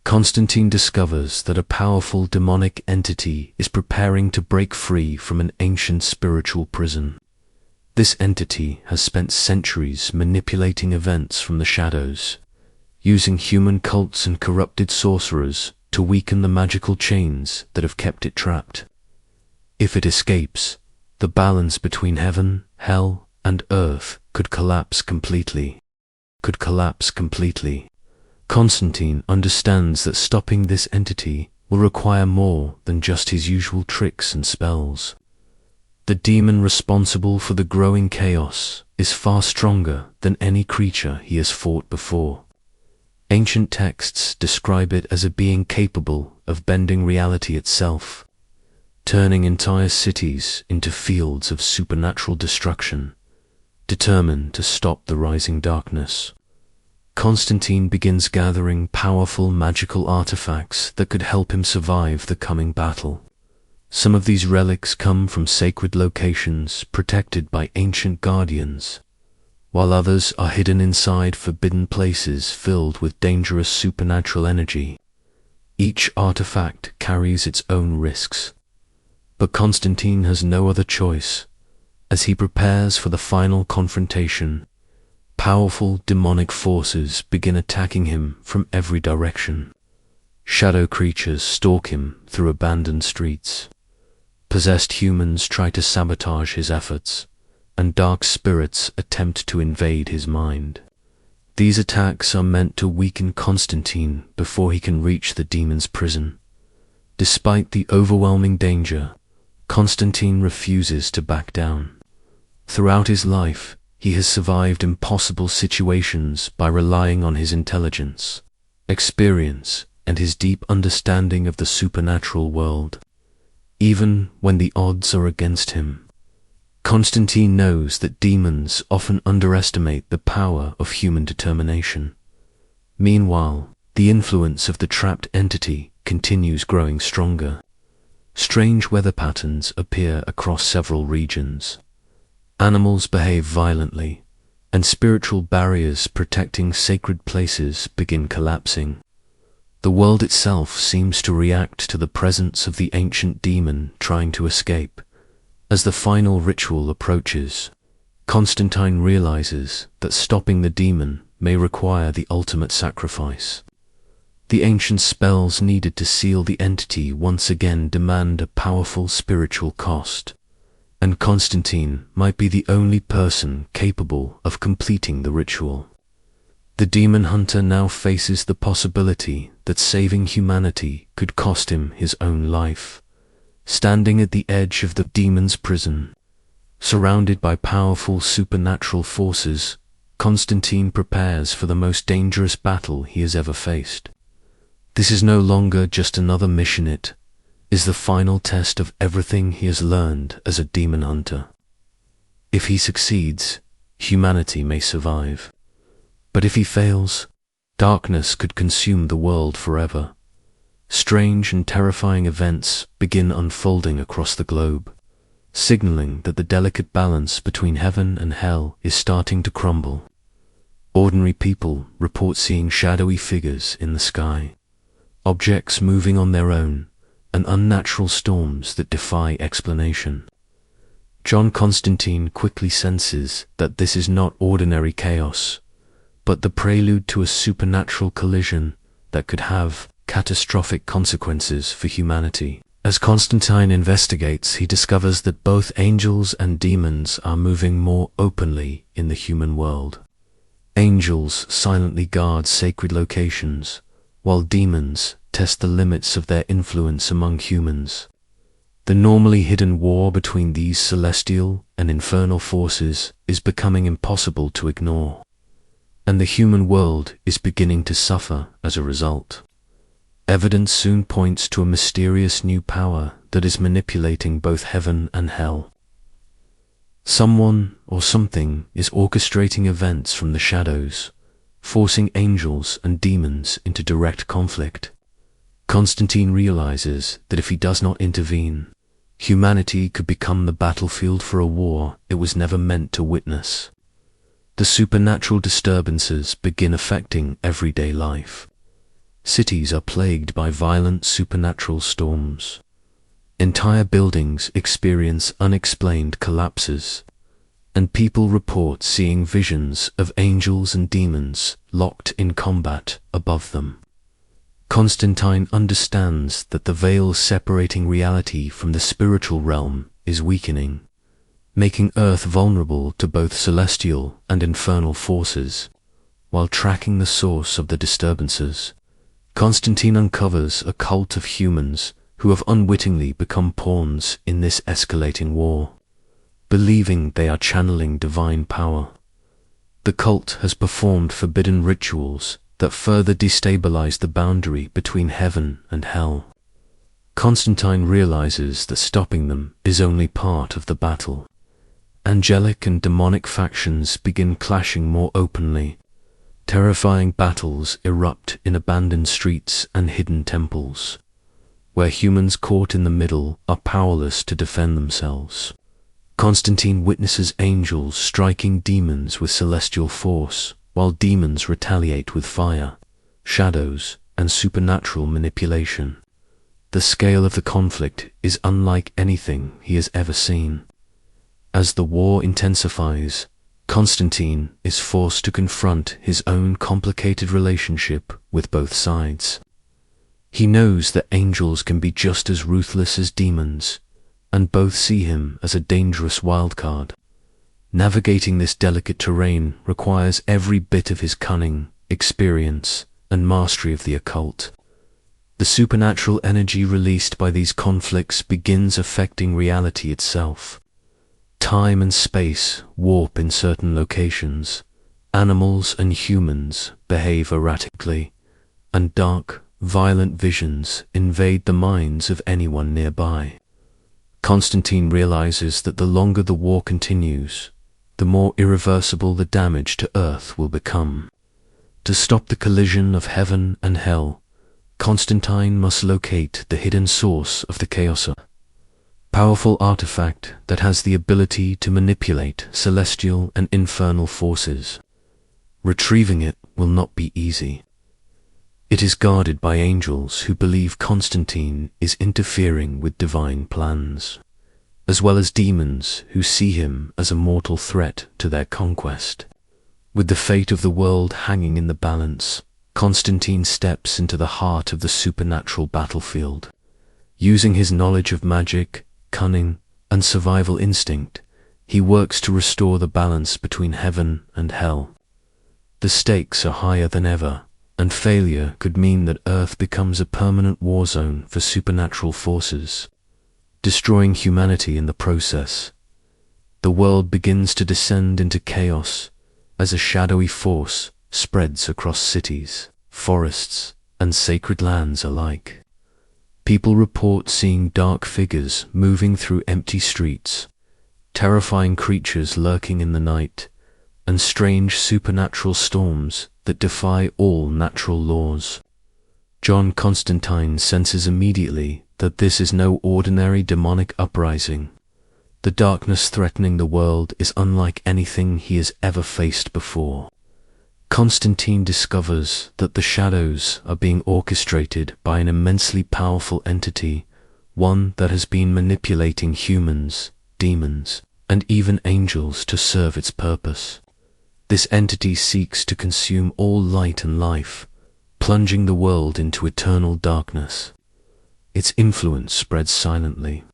Constantine discovers that a powerful demonic entity is preparing to break free from an ancient spiritual prison. This entity has spent centuries manipulating events from the shadows, using human cults and corrupted sorcerers to weaken the magical chains that have kept it trapped. If it escapes, the balance between heaven, hell, and earth could collapse completely. Constantine understands that stopping this entity will require more than just his usual tricks and spells. The demon responsible for the growing chaos is far stronger than any creature he has fought before. Ancient texts describe it as a being capable of bending reality itself, turning entire cities into fields of supernatural destruction. Determined to stop the rising darkness, Constantine begins gathering powerful magical artifacts that could help him survive the coming battle. Some of these relics come from sacred locations protected by ancient guardians, while others are hidden inside forbidden places filled with dangerous supernatural energy. Each artifact carries its own risks, but Constantine has no other choice. As he prepares for the final confrontation, powerful demonic forces begin attacking him from every direction. Shadow creatures stalk him through abandoned streets. Possessed humans try to sabotage his efforts, and dark spirits attempt to invade his mind. These attacks are meant to weaken Constantine before he can reach the demon's prison. Despite the overwhelming danger, Constantine refuses to back down. Throughout his life, he has survived impossible situations by relying on his intelligence, experience, and his deep understanding of the supernatural world. Even when the odds are against him, Constantine knows that demons often underestimate the power of human determination. Meanwhile, the influence of the trapped entity continues growing stronger. Strange weather patterns appear across several regions. Animals behave violently, and spiritual barriers protecting sacred places begin collapsing. The world itself seems to react to the presence of the ancient demon trying to escape. As the final ritual approaches, Constantine realizes that stopping the demon may require the ultimate sacrifice. The ancient spells needed to seal the entity once again demand a powerful spiritual cost, and Constantine might be the only person capable of completing the ritual. The demon hunter now faces the possibility that saving humanity could cost him his own life. Standing at the edge of the demon's prison, surrounded by powerful supernatural forces, Constantine prepares for the most dangerous battle he has ever faced. This is no longer just another mission, it is the final test of everything he has learned as a demon hunter. If he succeeds, humanity may survive. But if he fails, darkness could consume the world forever. Strange and terrifying events begin unfolding across the globe, signaling that the delicate balance between heaven and hell is starting to crumble. Ordinary people report seeing shadowy figures in the sky, objects moving on their own, and unnatural storms that defy explanation. John Constantine quickly senses that this is not ordinary chaos, but the prelude to a supernatural collision that could have catastrophic consequences for humanity. As Constantine investigates, he discovers that both angels and demons are moving more openly in the human world. Angels silently guard sacred locations, while demons test the limits of their influence among humans. The normally hidden war between these celestial and infernal forces is becoming impossible to ignore, and the human world is beginning to suffer as a result. Evidence soon points to a mysterious new power that is manipulating both heaven and hell. Someone or something is orchestrating events from the shadows, forcing angels and demons into direct conflict. Constantine realizes that if he does not intervene, humanity could become the battlefield for a war it was never meant to witness. The supernatural disturbances begin affecting everyday life. Cities are plagued by violent supernatural storms. Entire buildings experience unexplained collapses, and people report seeing visions of angels and demons locked in combat above them. Constantine understands that the veil separating reality from the spiritual realm is weakening, making Earth vulnerable to both celestial and infernal forces. While tracking the source of the disturbances, Constantine uncovers a cult of humans who have unwittingly become pawns in this escalating war, believing they are channeling divine power. The cult has performed forbidden rituals that further destabilize the boundary between heaven and hell. Constantine realizes that stopping them is only part of the battle. Angelic and demonic factions begin clashing more openly. Terrifying battles erupt in abandoned streets and hidden temples, where humans caught in the middle are powerless to defend themselves. Constantine witnesses angels striking demons with celestial force, while demons retaliate with fire, shadows, and supernatural manipulation. The scale of the conflict is unlike anything he has ever seen. As the war intensifies, Constantine is forced to confront his own complicated relationship with both sides. He knows that angels can be just as ruthless as demons, and both see him as a dangerous wildcard. Navigating this delicate terrain requires every bit of his cunning, experience, and mastery of the occult. The supernatural energy released by these conflicts begins affecting reality itself. Time and space warp in certain locations, animals and humans behave erratically, and dark, violent visions invade the minds of anyone nearby. Constantine realizes that the longer the war continues, the more irreversible the damage to Earth will become. To stop the collision of heaven and hell, Constantine must locate the hidden source of the chaos, a powerful artifact that has the ability to manipulate celestial and infernal forces. Retrieving it will not be easy. It is guarded by angels who believe Constantine is interfering with divine plans, as well as demons who see him as a mortal threat to their conquest. With the fate of the world hanging in the balance, Constantine steps into the heart of the supernatural battlefield. Using his knowledge of magic, cunning, and survival instinct, he works to restore the balance between heaven and hell. The stakes are higher than ever, and failure could mean that Earth becomes a permanent war zone for supernatural forces, destroying humanity in the process. The world begins to descend into chaos as a shadowy force spreads across cities, forests, and sacred lands alike. People report seeing dark figures moving through empty streets, terrifying creatures lurking in the night, and strange supernatural storms that defy all natural laws. John Constantine senses immediately that this is no ordinary demonic uprising. The darkness threatening the world is unlike anything he has ever faced before. Constantine discovers that the shadows are being orchestrated by an immensely powerful entity, one that has been manipulating humans, demons, and even angels to serve its purpose. This entity seeks to consume all light and life, plunging the world into eternal darkness. Its influence spreads silently,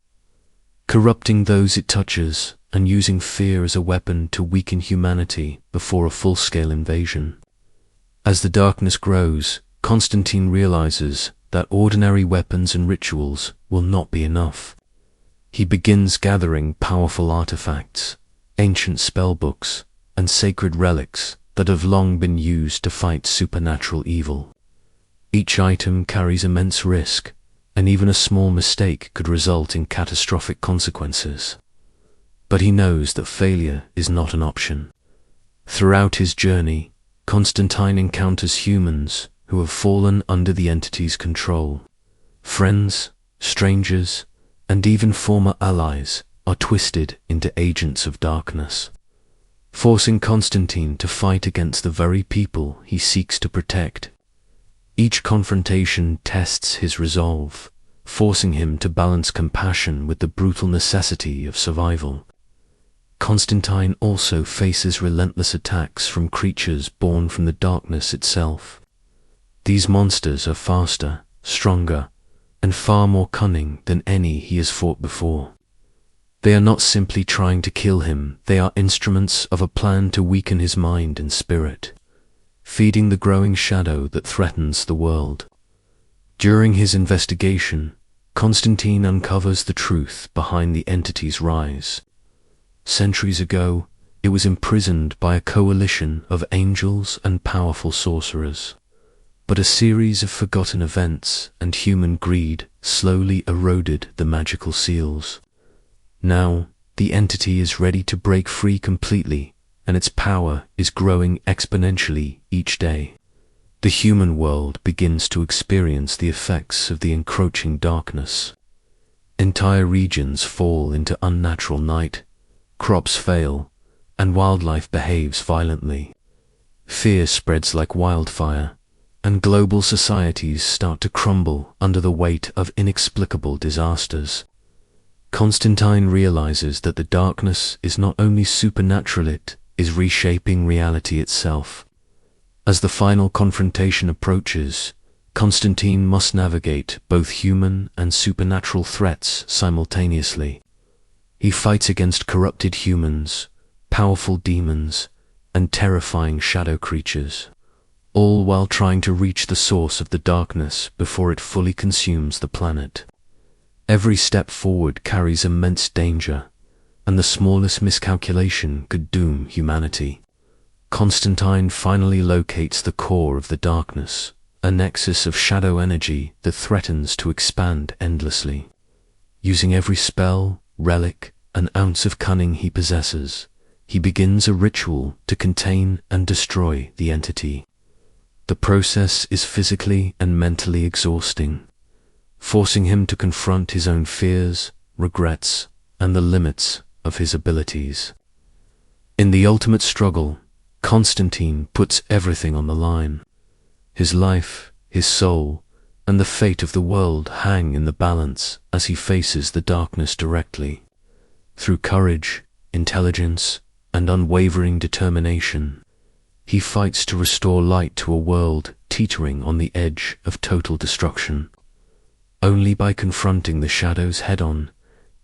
corrupting those it touches and using fear as a weapon to weaken humanity before a full-scale invasion. As the darkness grows, Constantine realizes that ordinary weapons and rituals will not be enough. He begins gathering powerful artifacts, ancient spellbooks, and sacred relics that have long been used to fight supernatural evil. Each item carries immense risk, and even a small mistake could result in catastrophic consequences. but he knows that failure is not an option. Throughout his journey, Constantine encounters humans who have fallen under the entity's control. Friends, strangers, and even former allies are twisted into agents of darkness, forcing Constantine to fight against the very people he seeks to protect. Each confrontation tests his resolve, forcing him to balance compassion with the brutal necessity of survival. Constantine also faces relentless attacks from creatures born from the darkness itself. These monsters are faster, stronger, and far more cunning than any he has fought before. They are not simply trying to kill him, they are instruments of a plan to weaken his mind and spirit, feeding the growing shadow that threatens the world. During his investigation, Constantine uncovers the truth behind the entity's rise. Centuries ago, it was imprisoned by a coalition of angels and powerful sorcerers. But a series of forgotten events and human greed slowly eroded the magical seals. Now, the entity is ready to break free completely, and its power is growing exponentially each day. The human world begins to experience the effects of the encroaching darkness. Entire regions fall into unnatural night, crops fail, and wildlife behaves violently. Fear spreads like wildfire, and global societies start to crumble under the weight of inexplicable disasters. Constantine realizes that the darkness is not only supernatural, it is reshaping reality itself. As the final confrontation approaches, Constantine must navigate both human and supernatural threats simultaneously. He fights against corrupted humans, powerful demons, and terrifying shadow creatures, all while trying to reach the source of the darkness before it fully consumes the planet. Every step forward carries immense danger, and the smallest miscalculation could doom humanity. Constantine finally locates the core of the darkness, a nexus of shadow energy that threatens to expand endlessly. Using every spell, relic, and ounce of cunning he possesses, he begins a ritual to contain and destroy the entity. The process is physically and mentally exhausting, forcing him to confront his own fears, regrets, and the limits of his abilities. In the ultimate struggle, Constantine puts everything on the line. His life, his soul, and the fate of the world hang in the balance as he faces the darkness directly. Through courage, intelligence, and unwavering determination, he fights to restore light to a world teetering on the edge of total destruction. Only by confronting the shadows head-on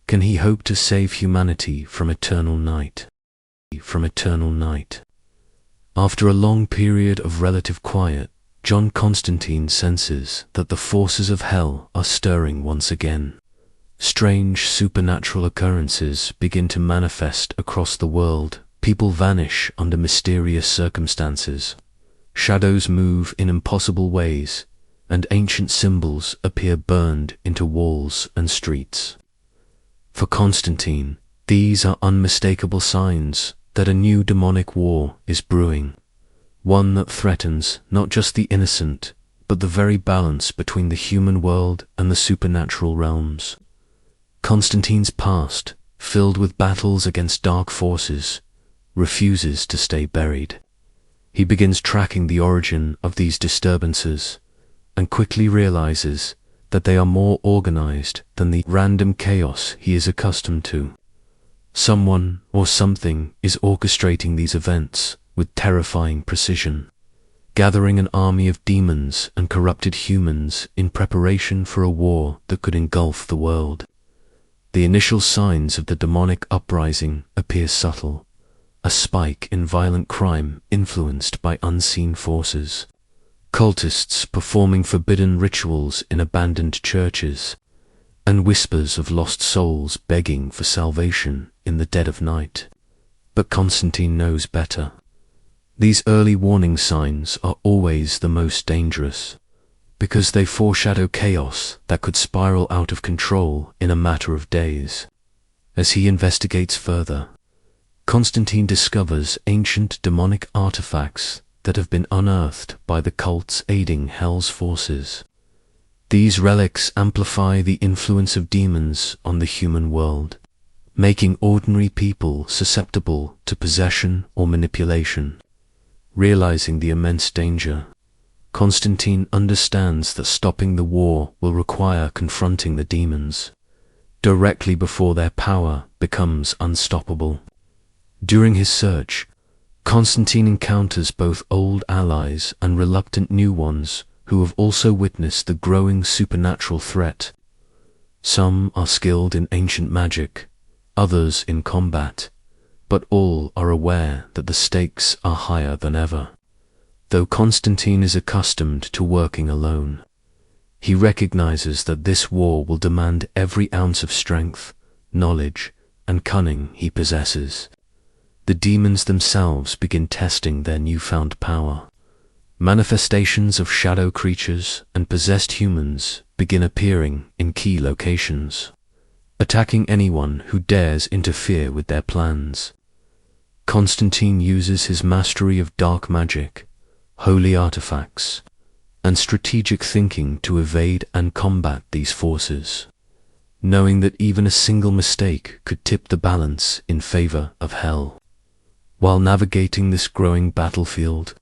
can he hope to save humanity from eternal night. After a long period of relative quiet, John Constantine senses that the forces of hell are stirring once again. Strange supernatural occurrences begin to manifest across the world. People vanish under mysterious circumstances. Shadows move in impossible ways, and ancient symbols appear burned into walls and streets. For Constantine, these are unmistakable signs that a new demonic war is brewing, one that threatens not just the innocent, but the very balance between the human world and the supernatural realms. Constantine's past, filled with battles against dark forces, refuses to stay buried. He begins tracking the origin of these disturbances, and quickly realizes that they are more organized than the random chaos he is accustomed to. Someone or something is orchestrating these events with terrifying precision, gathering an army of demons and corrupted humans in preparation for a war that could engulf the world. The initial signs of the demonic uprising appear subtle, a spike in violent crime influenced by unseen forces, cultists performing forbidden rituals in abandoned churches, and whispers of lost souls begging for salvation in the dead of night. But Constantine knows better. These early warning signs are always the most dangerous, because they foreshadow chaos that could spiral out of control in a matter of days. As he investigates further, Constantine discovers ancient demonic artifacts that have been unearthed by the cults aiding Hell's forces. These relics amplify the influence of demons on the human world, making ordinary people susceptible to possession or manipulation. Realizing the immense danger, Constantine understands that stopping the war will require confronting the demons directly before their power becomes unstoppable. During his search, Constantine encounters both old allies and reluctant new ones who have also witnessed the growing supernatural threat. Some are skilled in ancient magic, others in combat, but all are aware that the stakes are higher than ever. Though Constantine is accustomed to working alone, he recognizes that this war will demand every ounce of strength, knowledge, and cunning he possesses. The demons themselves begin testing their newfound power. Manifestations of shadow creatures and possessed humans begin appearing in key locations, attacking anyone who dares interfere with their plans. Constantine uses his mastery of dark magic, holy artifacts, and strategic thinking to evade and combat these forces, knowing that even a single mistake could tip the balance in favor of Hell. While navigating this growing battlefield,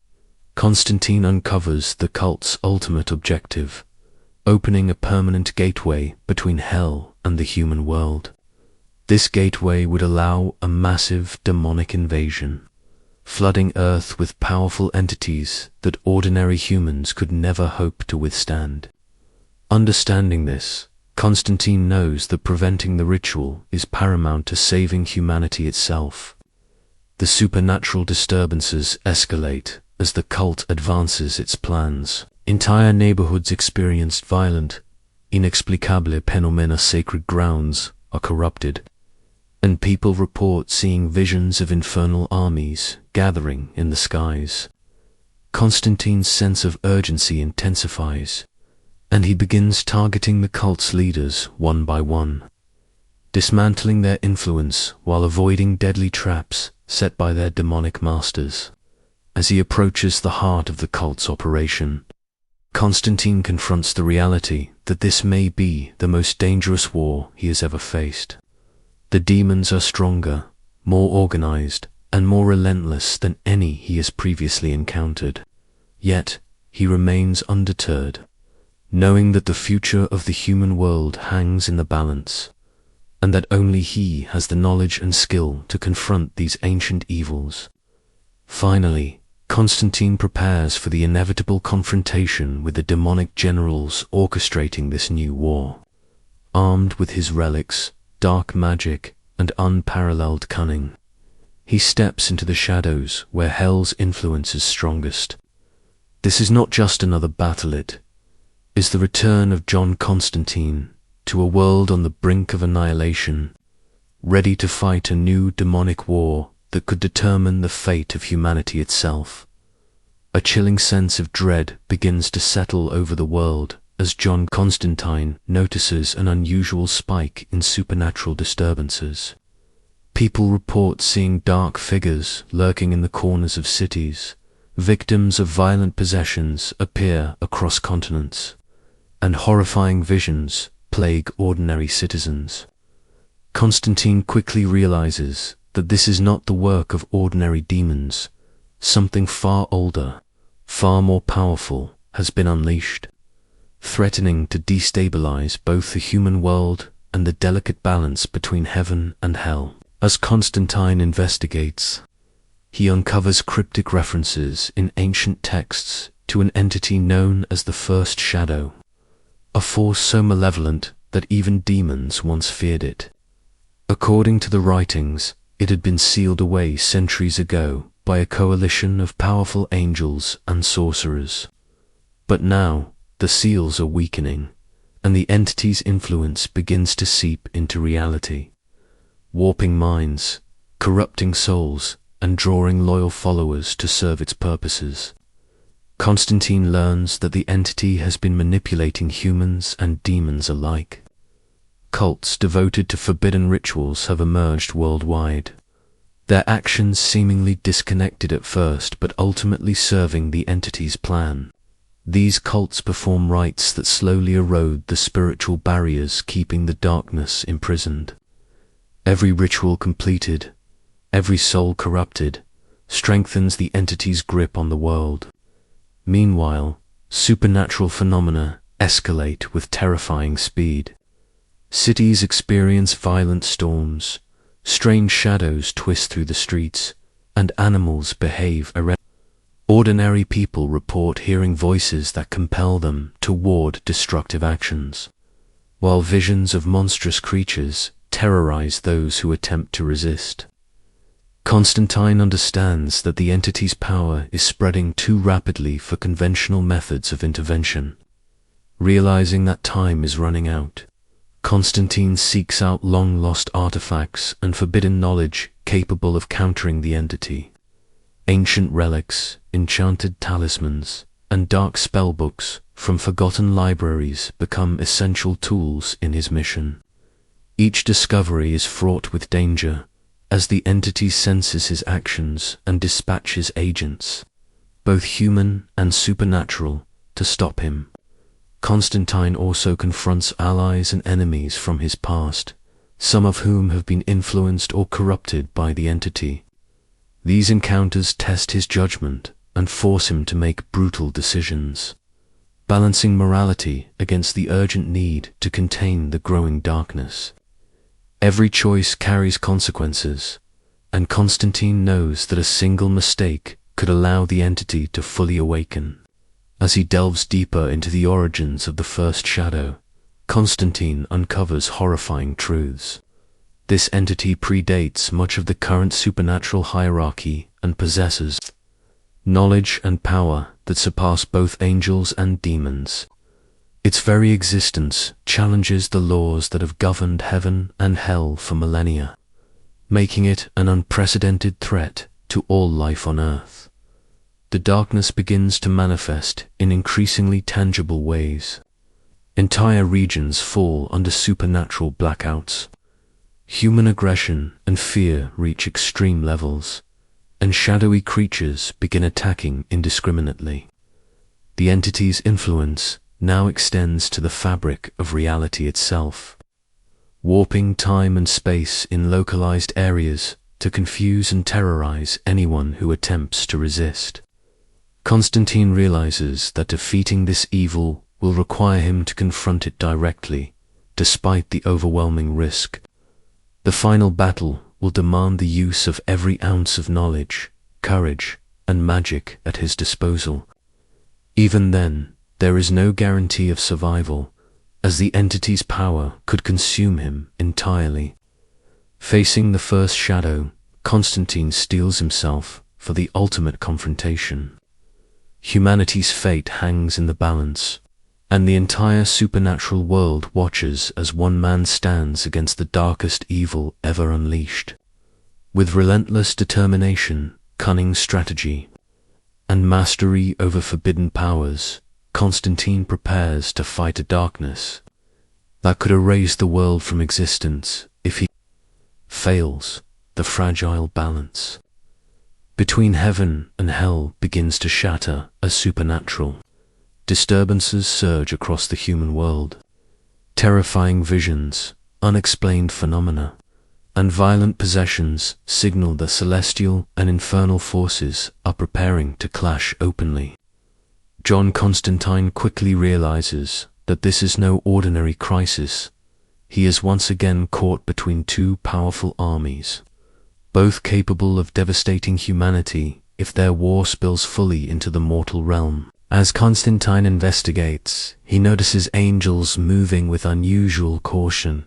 Constantine uncovers the cult's ultimate objective, opening a permanent gateway between Hell and the human world. This gateway would allow a massive demonic invasion, flooding Earth with powerful entities that ordinary humans could never hope to withstand. Understanding this, Constantine knows that preventing the ritual is paramount to saving humanity itself. The supernatural disturbances escalate as the cult advances its plans. Entire neighborhoods experience violent, inexplicable phenomena. Sacred grounds are corrupted, and people report seeing visions of infernal armies gathering in the skies. Constantine's sense of urgency intensifies, and he begins targeting the cult's leaders one by one, dismantling their influence while avoiding deadly traps set by their demonic masters. As he approaches the heart of the cult's operation, Constantine confronts the reality that this may be the most dangerous war he has ever faced. The demons are stronger, more organized, and more relentless than any he has previously encountered. Yet, he remains undeterred, knowing that the future of the human world hangs in the balance, and that only he has the knowledge and skill to confront these ancient evils. Finally, Constantine prepares for the inevitable confrontation with the demonic generals orchestrating this new war. Armed with his relics, dark magic, and unparalleled cunning, he steps into the shadows where Hell's influence is strongest. This is not just another battle, it is the return of John Constantine to a world on the brink of annihilation, ready to fight a new demonic war that could determine the fate of humanity itself. A chilling sense of dread begins to settle over the world as John Constantine notices an unusual spike in supernatural disturbances. People report seeing dark figures lurking in the corners of cities, victims of violent possessions appear across continents, and horrifying visions plague ordinary citizens. Constantine quickly realizes that this is not the work of ordinary demons. Something far older, far more powerful has been unleashed, threatening to destabilize both the human world and the delicate balance between heaven and hell. As Constantine investigates, he uncovers cryptic references in ancient texts to an entity known as the First Shadow, a force so malevolent that even demons once feared it. According to the writings, it had been sealed away centuries ago by a coalition of powerful angels and sorcerers. But now, the seals are weakening, and the entity's influence begins to seep into reality, warping minds, corrupting souls, and drawing loyal followers to serve its purposes. Constantine learns that the entity has been manipulating humans and demons alike. cults devoted to forbidden rituals have emerged worldwide. Their actions seemingly disconnected at first, but ultimately serving the entity's plan. These cults perform rites that slowly erode the spiritual barriers keeping the darkness imprisoned. Every ritual completed, every soul corrupted, strengthens the entity's grip on the world. Meanwhile, supernatural phenomena escalate with terrifying speed. Cities experience violent storms, strange shadows twist through the streets, and animals behave erratically. Ordinary people report hearing voices that compel them toward destructive actions, while visions of monstrous creatures terrorize those who attempt to resist. Constantine understands that the entity's power is spreading too rapidly for conventional methods of intervention. Realizing that time is running out, Constantine seeks out long-lost artifacts and forbidden knowledge capable of countering the entity. Ancient relics, enchanted talismans, and dark spellbooks from forgotten libraries become essential tools in his mission. Each discovery is fraught with danger, as the entity senses his actions and dispatches agents, both human and supernatural, to stop him. Constantine also confronts allies and enemies from his past, some of whom have been influenced or corrupted by the entity. These encounters test his judgment and force him to make brutal decisions, balancing morality against the urgent need to contain the growing darkness. Every choice carries consequences, and Constantine knows that a single mistake could allow the entity to fully awaken. As he delves deeper into the origins of the first shadow, Constantine uncovers horrifying truths. This entity predates much of the current supernatural hierarchy and possesses knowledge and power that surpass both angels and demons. Its very existence challenges the laws that have governed heaven and hell for millennia, making it an unprecedented threat to all life on Earth. The darkness begins to manifest in increasingly tangible ways. Entire regions fall under supernatural blackouts. Human aggression and fear reach extreme levels, and shadowy creatures begin attacking indiscriminately. The entity's influence now extends to the fabric of reality itself, warping time and space in localized areas to confuse and terrorize anyone who attempts to resist. Constantine realizes that defeating this evil will require him to confront it directly, despite the overwhelming risk. The final battle will demand the use of every ounce of knowledge, courage, and magic at his disposal. Even then, there is no guarantee of survival, as the entity's power could consume him entirely. Facing the first shadow, Constantine steels himself for the ultimate confrontation. Humanity's fate hangs in the balance, and the entire supernatural world watches as one man stands against the darkest evil ever unleashed. With relentless determination, cunning strategy, and mastery over forbidden powers, Constantine prepares to fight a darkness that could erase the world from existence if he fails the fragile balance between heaven and hell begins to shatter as supernatural disturbances surge across the human world. Terrifying visions, unexplained phenomena, and violent possessions signal that celestial and infernal forces are preparing to clash openly. John Constantine quickly realizes that this is no ordinary crisis. He is once again caught between two powerful armies, both capable of devastating humanity if their war spills fully into the mortal realm. As Constantine investigates, he notices angels moving with unusual caution,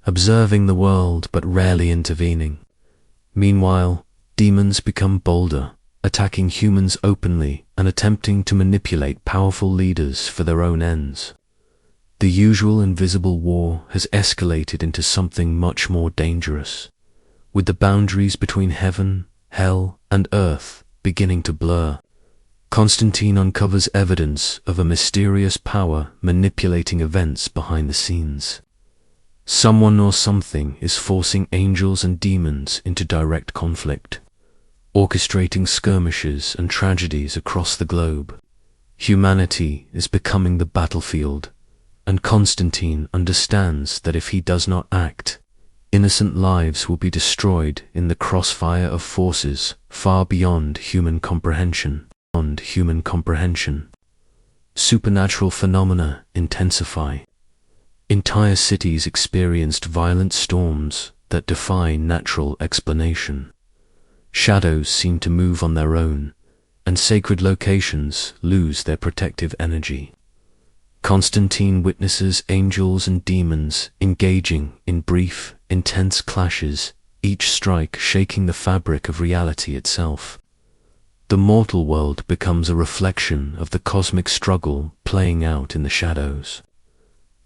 observing the world but rarely intervening. Meanwhile, demons become bolder, attacking humans openly and attempting to manipulate powerful leaders for their own ends. The usual invisible war has escalated into something much more dangerous, with the boundaries between heaven, hell, and earth beginning to blur. Constantine uncovers evidence of a mysterious power manipulating events behind the scenes. Someone or something is forcing angels and demons into direct conflict, orchestrating skirmishes and tragedies across the globe. Humanity is becoming the battlefield, and Constantine understands that if he does not act, innocent lives will be destroyed in the crossfire of forces far beyond human comprehension. Supernatural phenomena intensify. Entire cities experienced violent storms that defy natural explanation. Shadows seem to move on their own, and sacred locations lose their protective energy. Constantine witnesses angels and demons engaging in brief, intense clashes, each strike shaking the fabric of reality itself. The mortal world becomes a reflection of the cosmic struggle playing out in the shadows.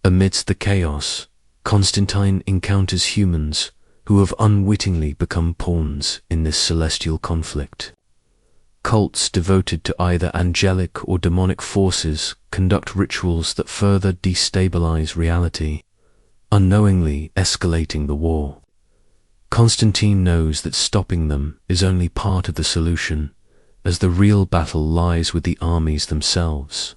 Amidst the chaos, Constantine encounters humans who have unwittingly become pawns in this celestial conflict. Cults devoted to either angelic or demonic forces conduct rituals that further destabilize reality, unknowingly escalating the war. Constantine knows that stopping them is only part of the solution, as the real battle lies with the armies themselves.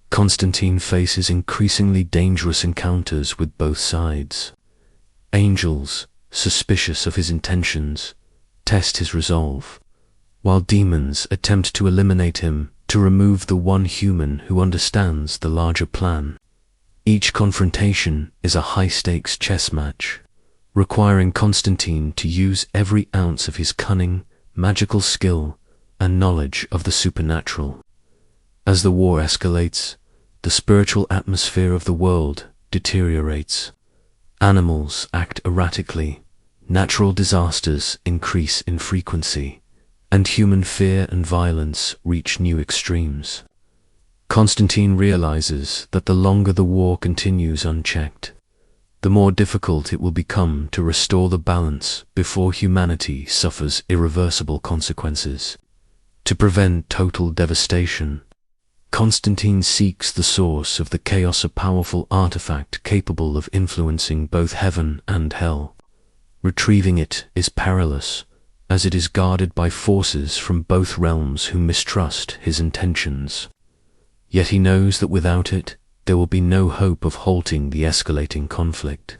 Constantine faces increasingly dangerous encounters with both sides. Angels, suspicious of his intentions, test his resolve, while demons attempt to eliminate him to remove the one human who understands the larger plan. Each confrontation is a high-stakes chess match, requiring Constantine to use every ounce of his cunning, magical skill, and knowledge of the supernatural. As the war escalates, the spiritual atmosphere of the world deteriorates. Animals act erratically, natural disasters increase in frequency, and human fear and violence reach new extremes. Constantine realizes that the longer the war continues unchecked, the more difficult it will become to restore the balance before humanity suffers irreversible consequences. To prevent total devastation, Constantine seeks the source of the chaos, a powerful artifact capable of influencing both heaven and hell. Retrieving it is perilous, as it is guarded by forces from both realms who mistrust his intentions. Yet he knows that without it, there will be no hope of halting the escalating conflict.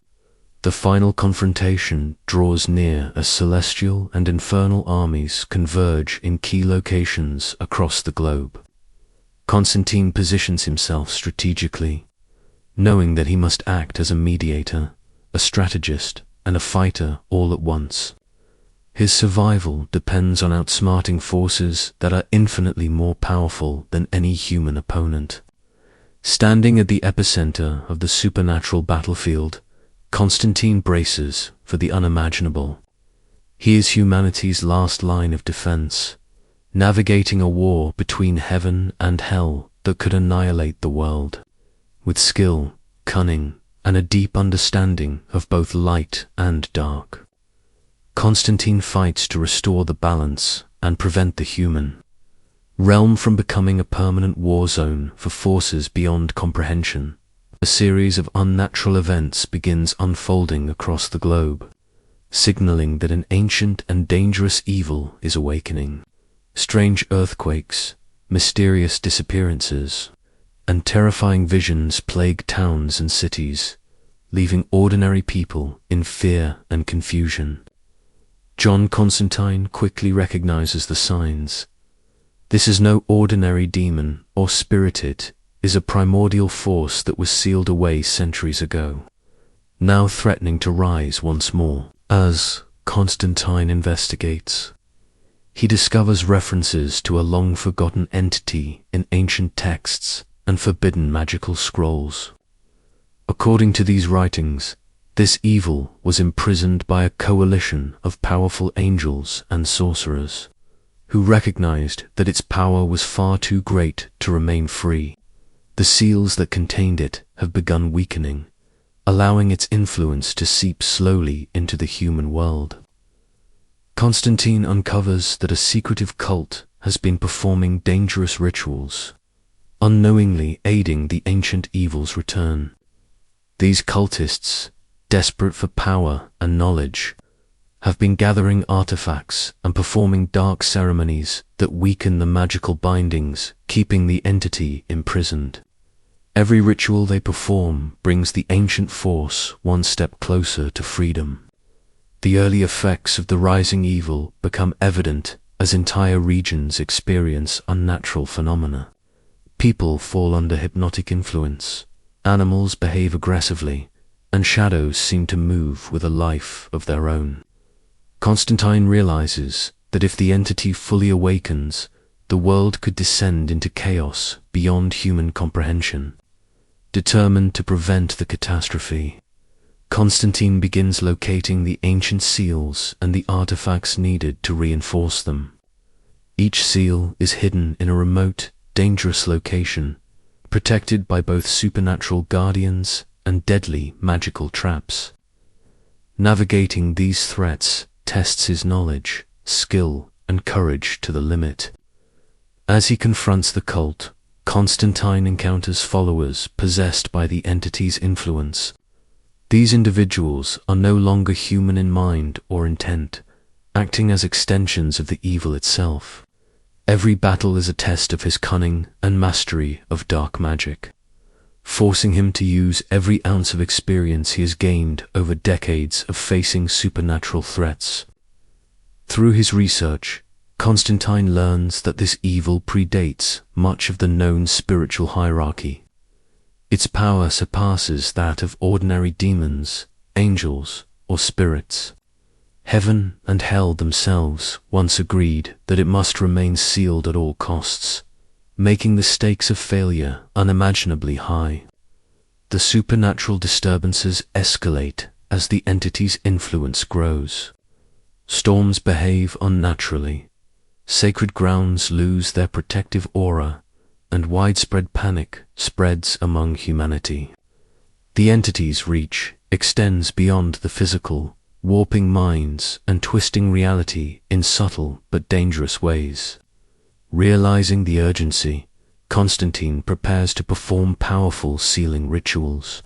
The final confrontation draws near as celestial and infernal armies converge in key locations across the globe. Constantine positions himself strategically, knowing that he must act as a mediator, a strategist, and a fighter all at once. His survival depends on outsmarting forces that are infinitely more powerful than any human opponent. Standing at the epicenter of the supernatural battlefield, Constantine braces for the unimaginable. He is humanity's last line of defense, navigating a war between heaven and hell that could annihilate the world. With skill, cunning, and a deep understanding of both light and dark, Constantine fights to restore the balance and prevent the human realm from becoming a permanent war zone for forces beyond comprehension. A series of unnatural events begins unfolding across the globe, signaling that an ancient and dangerous evil is awakening. Strange earthquakes, mysterious disappearances, and terrifying visions plague towns and cities, leaving ordinary people in fear and confusion. John Constantine quickly recognizes the signs. This is no ordinary demon or spirit, it is a primordial force that was sealed away centuries ago, now threatening to rise once more. As Constantine investigates, he discovers references to a long-forgotten entity in ancient texts and forbidden magical scrolls. According to these writings, this evil was imprisoned by a coalition of powerful angels and sorcerers, who recognized that its power was far too great to remain free. The seals that contained it have begun weakening, allowing its influence to seep slowly into the human world. Constantine uncovers that a secretive cult has been performing dangerous rituals, unknowingly aiding the ancient evil's return. These cultists, desperate for power and knowledge, have been gathering artifacts and performing dark ceremonies that weaken the magical bindings, keeping the entity imprisoned. Every ritual they perform brings the ancient force one step closer to freedom. The early effects of the rising evil become evident as entire regions experience unnatural phenomena. People fall under hypnotic influence, animals behave aggressively, and shadows seem to move with a life of their own. Constantine realizes that if the entity fully awakens, the world could descend into chaos beyond human comprehension. Determined to prevent the catastrophe, Constantine begins locating the ancient seals and the artifacts needed to reinforce them. Each seal is hidden in a remote, dangerous location, protected by both supernatural guardians and deadly magical traps. Navigating these threats tests his knowledge, skill, and courage to the limit. As he confronts the cult, Constantine encounters followers possessed by the entity's influence. These individuals are no longer human in mind or intent, acting as extensions of the evil itself. Every battle is a test of his cunning and mastery of dark magic, forcing him to use every ounce of experience he has gained over decades of facing supernatural threats. Through his research, Constantine learns that this evil predates much of the known spiritual hierarchy. Its power surpasses that of ordinary demons, angels, or spirits. Heaven and hell themselves once agreed that it must remain sealed at all costs, making the stakes of failure unimaginably high. The supernatural disturbances escalate as the entity's influence grows. Storms behave unnaturally, sacred grounds lose their protective aura, and widespread panic spreads among humanity. The entity's reach extends beyond the physical, warping minds and twisting reality in subtle but dangerous ways. Realizing the urgency, Constantine prepares to perform powerful sealing rituals,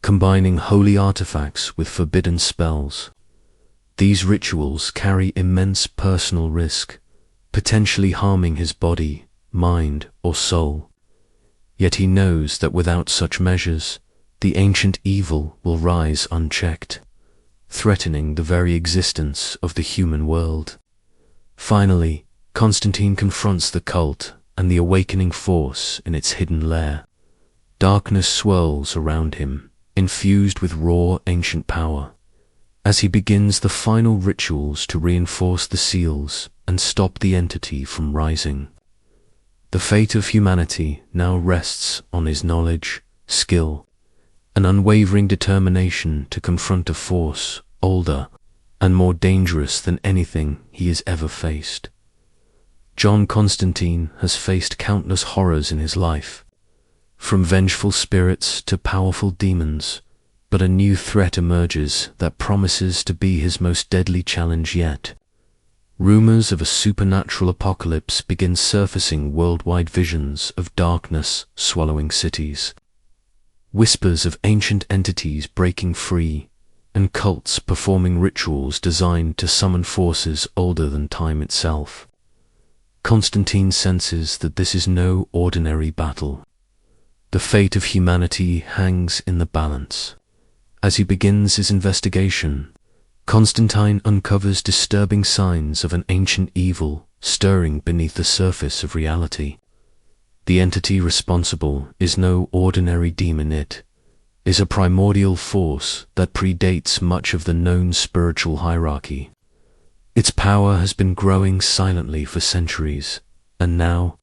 combining holy artifacts with forbidden spells. These rituals carry immense personal risk, potentially harming his body, mind, or soul. Yet he knows that without such measures, the ancient evil will rise unchecked, threatening the very existence of the human world. Finally, Constantine confronts the cult and the awakening force in its hidden lair. Darkness swirls around him, infused with raw ancient power. As he begins the final rituals to reinforce the seals and stop the entity from rising. The fate of humanity now rests on his knowledge, skill, and unwavering determination to confront a force older and more dangerous than anything he has ever faced. John Constantine has faced countless horrors in his life, from vengeful spirits to powerful demons, but a new threat emerges that promises to be his most deadly challenge yet. Rumors of a supernatural apocalypse begin surfacing, worldwide visions of darkness swallowing cities, whispers of ancient entities breaking free, and cults performing rituals designed to summon forces older than time itself. Constantine senses that this is no ordinary battle. The fate of humanity hangs in the balance. As he begins his investigation, Constantine uncovers disturbing signs of an ancient evil stirring beneath the surface of reality. The entity responsible is no ordinary demon. It is a primordial force that predates much of the known spiritual hierarchy. Its power has been growing silently for centuries, and now,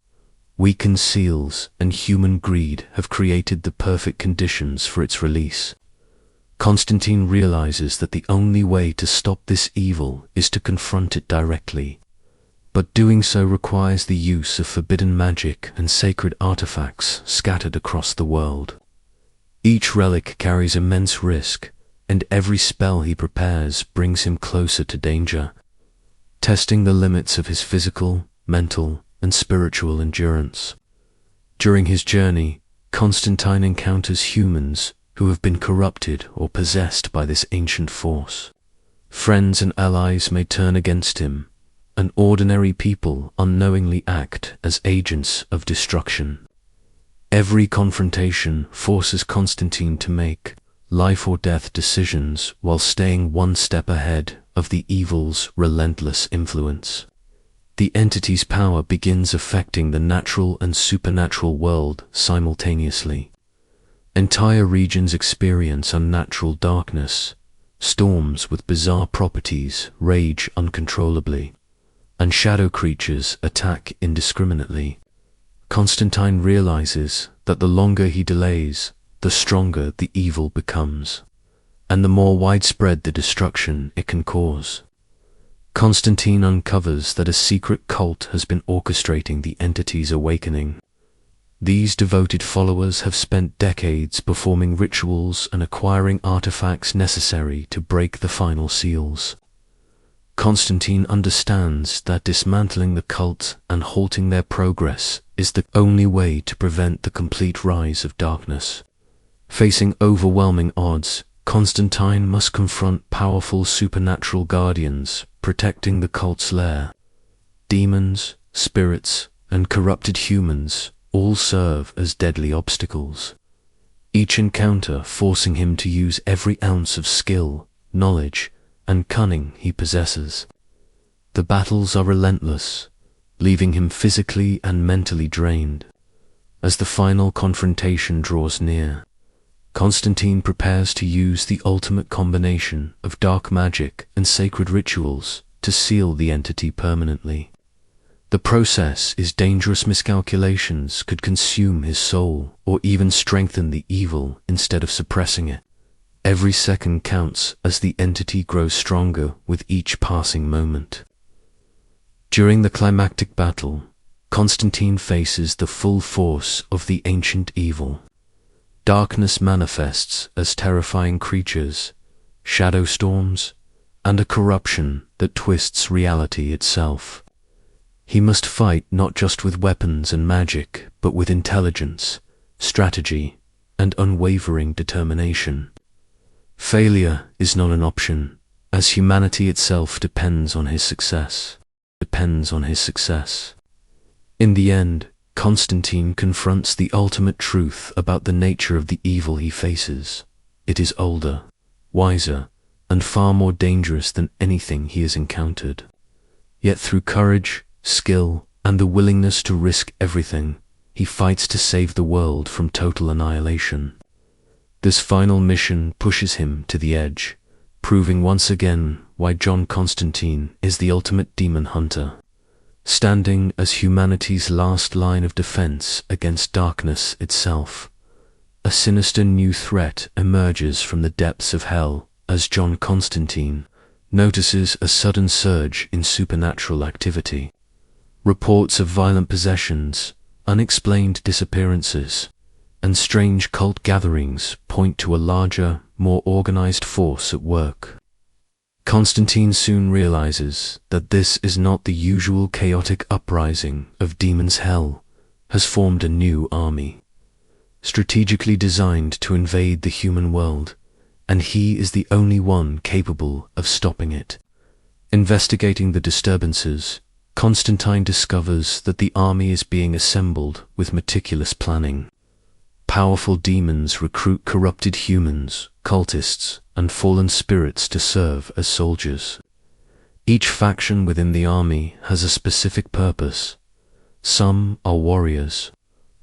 weakened seals and human greed have created the perfect conditions for its release. Constantine realizes that the only way to stop this evil is to confront it directly, but doing so requires the use of forbidden magic and sacred artifacts scattered across the world. Each relic carries immense risk, and every spell he prepares brings him closer to danger, testing the limits of his physical, mental, and spiritual endurance. During his journey, Constantine encounters humans who have been corrupted or possessed by this ancient force. Friends and allies may turn against him, and ordinary people unknowingly act as agents of destruction. Every confrontation forces Constantine to make life or death decisions while staying one step ahead of the evil's relentless influence. The entity's power begins affecting the natural and supernatural world simultaneously. Entire regions experience unnatural darkness, storms with bizarre properties rage uncontrollably, and shadow creatures attack indiscriminately. Constantine realizes that the longer he delays, the stronger the evil becomes, and the more widespread the destruction it can cause. Constantine uncovers that a secret cult has been orchestrating the entity's awakening. These devoted followers have spent decades performing rituals and acquiring artifacts necessary to break the final seals. Constantine understands that dismantling the cult and halting their progress is the only way to prevent the complete rise of darkness. Facing overwhelming odds, Constantine must confront powerful supernatural guardians protecting the cult's lair. Demons, spirits, and corrupted humans all serve as deadly obstacles, each encounter forcing him to use every ounce of skill, knowledge, and cunning he possesses. The battles are relentless, leaving him physically and mentally drained. As the final confrontation draws near, Constantine prepares to use the ultimate combination of dark magic and sacred rituals to seal the entity permanently. The process is dangerous. Miscalculations could consume his soul or even strengthen the evil instead of suppressing it. Every second counts as the entity grows stronger with each passing moment. During the climactic battle, Constantine faces the full force of the ancient evil. Darkness manifests as terrifying creatures, shadow storms, and a corruption that twists reality itself. He must fight not just with weapons and magic, but with intelligence, strategy, and unwavering determination. Failure is not an option, as humanity itself depends on his success. In the end, Constantine confronts the ultimate truth about the nature of the evil he faces. It is older, wiser, and far more dangerous than anything he has encountered. Yet through courage, skill, and the willingness to risk everything, he fights to save the world from total annihilation. This final mission pushes him to the edge, proving once again why John Constantine is the ultimate demon hunter, standing as humanity's last line of defense against darkness itself. A sinister new threat emerges from the depths of hell as John Constantine notices a sudden surge in supernatural activity. Reports of violent possessions, unexplained disappearances, and strange cult gatherings point to a larger, more organized force at work. Constantine soon realizes that this is not the usual chaotic uprising of demons. Hell has formed a new army, strategically designed to invade the human world, and he is the only one capable of stopping it. Investigating the disturbances, Constantine discovers that the army is being assembled with meticulous planning. Powerful demons recruit corrupted humans, cultists, and fallen spirits to serve as soldiers. Each faction within the army has a specific purpose. Some are warriors,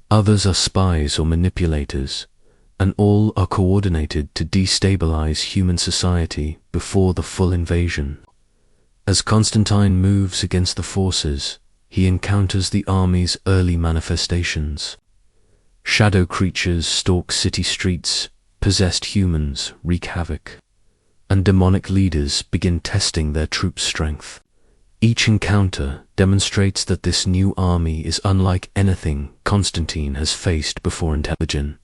others are spies or manipulators, and all are coordinated to destabilize human society before the full invasion. As Constantine moves against the forces, he encounters the army's early manifestations. Shadow creatures stalk city streets, possessed humans wreak havoc, and demonic leaders begin testing their troops' strength. Each encounter demonstrates that this new army is unlike anything Constantine has faced before. Intelligent,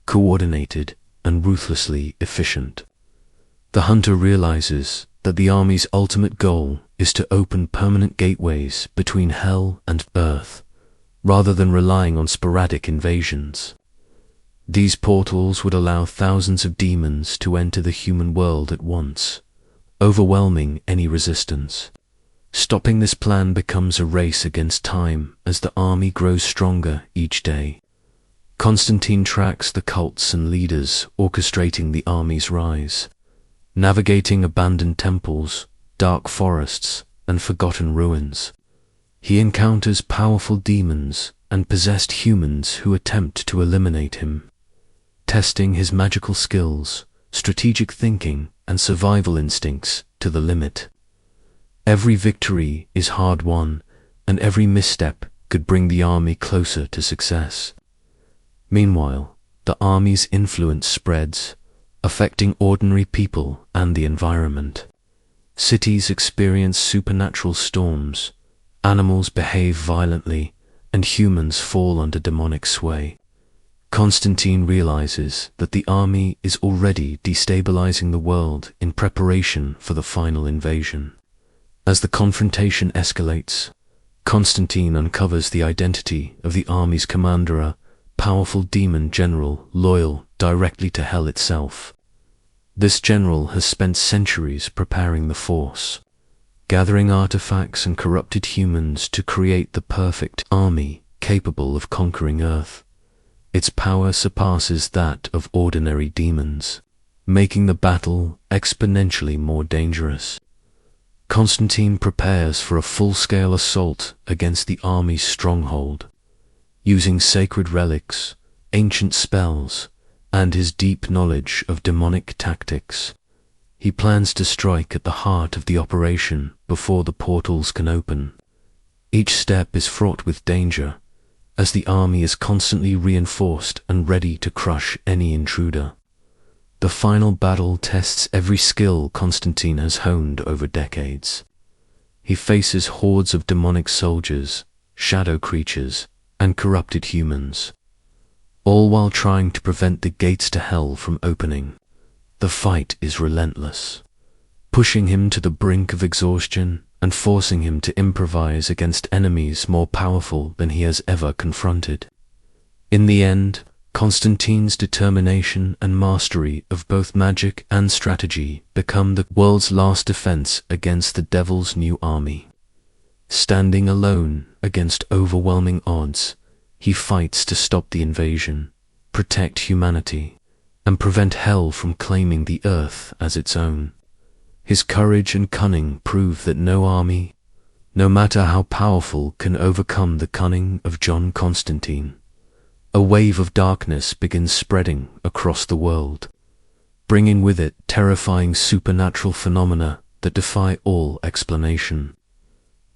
coordinated, and ruthlessly efficient. The hunter realizes that the army's ultimate goal is to open permanent gateways between hell and earth, rather than relying on sporadic invasions. These portals would allow thousands of demons to enter the human world at once, overwhelming any resistance. Stopping this plan becomes a race against time as the army grows stronger each day. Constantine tracks the cults and leaders orchestrating the army's rise, navigating abandoned temples, dark forests, and forgotten ruins. He encounters powerful demons and possessed humans who attempt to eliminate him, testing his magical skills, strategic thinking, and survival instincts to the limit. Every victory is hard won, and every misstep could bring the army closer to success. Meanwhile, the army's influence spreads, affecting ordinary people and the environment. Cities experience supernatural storms, animals behave violently, and humans fall under demonic sway. Constantine realizes that the army is already destabilizing the world in preparation for the final invasion. As the confrontation escalates, Constantine uncovers the identity of the army's commander, a powerful demon general loyal directly to hell itself. This general has spent centuries preparing the force, gathering artifacts and corrupted humans to create the perfect army capable of conquering Earth. Its power surpasses that of ordinary demons, making the battle exponentially more dangerous. Constantine prepares for a full-scale assault against the army's stronghold, using sacred relics, ancient spells, and his deep knowledge of demonic tactics. He plans to strike at the heart of the operation before the portals can open. Each step is fraught with danger, as the army is constantly reinforced and ready to crush any intruder. The final battle tests every skill Constantine has honed over decades. He faces hordes of demonic soldiers, shadow creatures, and corrupted humans, all while trying to prevent the gates to hell from opening. The fight is relentless, pushing him to the brink of exhaustion and forcing him to improvise against enemies more powerful than he has ever confronted. In the end, Constantine's determination and mastery of both magic and strategy become the world's last defense against the devil's new army. Standing alone against overwhelming odds, he fights to stop the invasion, protect humanity, and prevent hell from claiming the earth as its own. His courage and cunning prove that no army, no matter how powerful, can overcome the cunning of John Constantine. A wave of darkness begins spreading across the world, bringing with it terrifying supernatural phenomena that defy all explanation.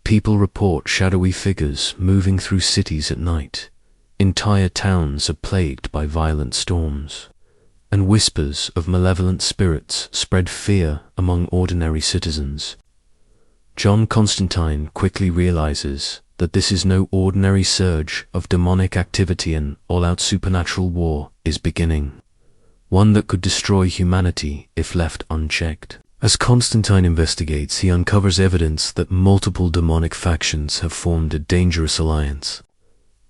People report shadowy figures moving through cities at night. Entire towns are plagued by violent storms, and whispers of malevolent spirits spread fear among ordinary citizens. John Constantine quickly realizes that this is no ordinary surge of demonic activity, and all-out supernatural war is beginning, one that could destroy humanity if left unchecked. As Constantine investigates, he uncovers evidence that multiple demonic factions have formed a dangerous alliance.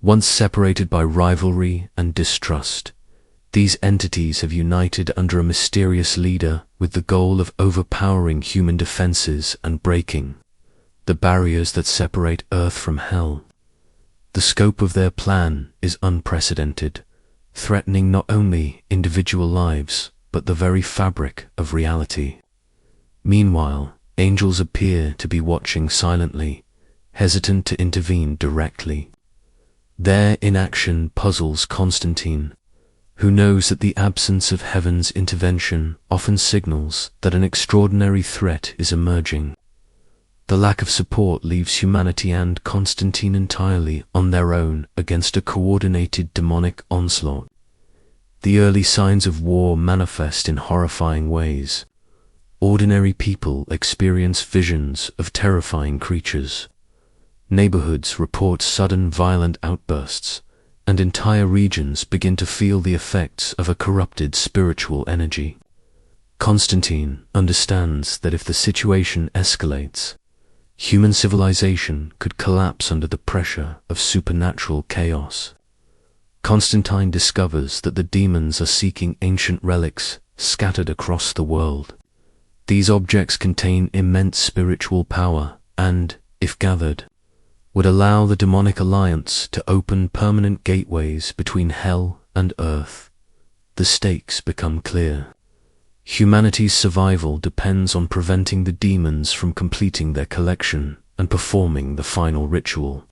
Once separated by rivalry and distrust, these entities have united under a mysterious leader with the goal of overpowering human defenses and breaking the barriers that separate Earth from hell. The scope of their plan is unprecedented, threatening not only individual lives, but the very fabric of reality. Meanwhile, angels appear to be watching silently, hesitant to intervene directly. Their inaction puzzles Constantine, who knows that the absence of heaven's intervention often signals that an extraordinary threat is emerging. The lack of support leaves humanity and Constantine entirely on their own against a coordinated demonic onslaught. The early signs of war manifest in horrifying ways. Ordinary people experience visions of terrifying creatures. Neighborhoods report sudden violent outbursts, and entire regions begin to feel the effects of a corrupted spiritual energy. Constantine understands that if the situation escalates, human civilization could collapse under the pressure of supernatural chaos. Constantine discovers that the demons are seeking ancient relics scattered across the world. These objects contain immense spiritual power and, if gathered, would allow the demonic alliance to open permanent gateways between hell and earth. The stakes become clear. Humanity's survival depends on preventing the demons from completing their collection and performing the final ritual.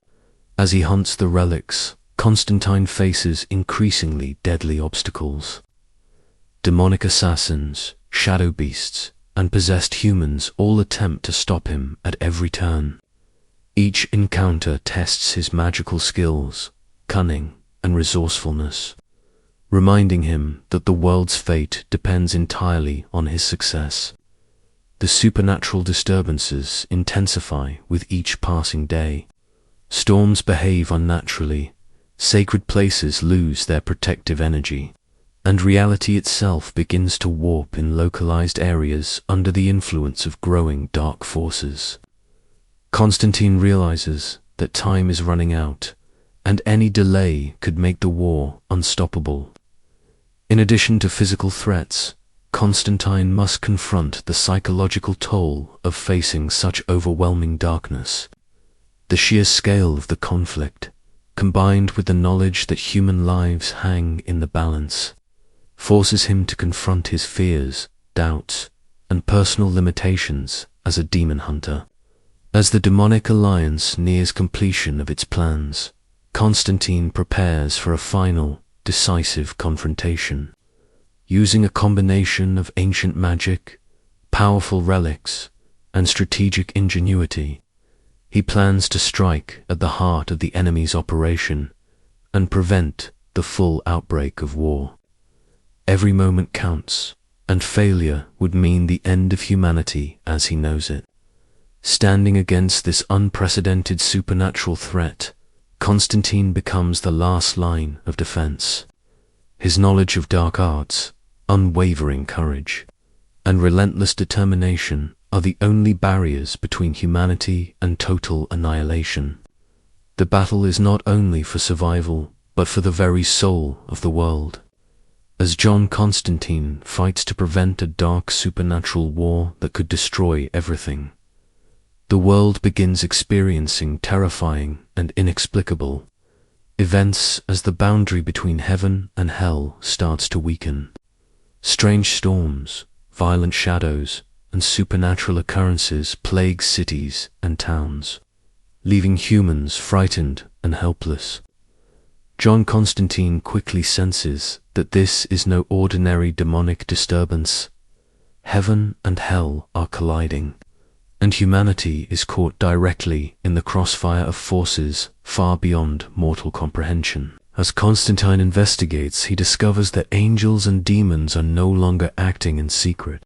As he hunts the relics, Constantine faces increasingly deadly obstacles. Demonic assassins, shadow beasts, and possessed humans all attempt to stop him at every turn. Each encounter tests his magical skills, cunning, and resourcefulness, reminding him that the world's fate depends entirely on his success. The supernatural disturbances intensify with each passing day. Storms behave unnaturally, sacred places lose their protective energy, and reality itself begins to warp in localized areas under the influence of growing dark forces. Constantine realizes that time is running out, and any delay could make the war unstoppable. In addition to physical threats, Constantine must confront the psychological toll of facing such overwhelming darkness. The sheer scale of the conflict, combined with the knowledge that human lives hang in the balance, forces him to confront his fears, doubts, and personal limitations as a demon hunter. As the demonic alliance nears completion of its plans, Constantine prepares for a final, decisive confrontation. Using a combination of ancient magic, powerful relics, and strategic ingenuity, he plans to strike at the heart of the enemy's operation and prevent the full outbreak of war. Every moment counts, and failure would mean the end of humanity as he knows it. Standing against this unprecedented supernatural threat, Constantine becomes the last line of defense. His knowledge of dark arts, unwavering courage, and relentless determination are the only barriers between humanity and total annihilation. The battle is not only for survival, but for the very soul of the world. As John Constantine fights to prevent a dark supernatural war that could destroy everything, the world begins experiencing terrifying and inexplicable events as the boundary between heaven and hell starts to weaken. Strange storms, violent shadows, and supernatural occurrences plague cities and towns, leaving humans frightened and helpless. John Constantine quickly senses that this is no ordinary demonic disturbance. Heaven and hell are colliding, and humanity is caught directly in the crossfire of forces far beyond mortal comprehension. As Constantine investigates, he discovers that angels and demons are no longer acting in secret.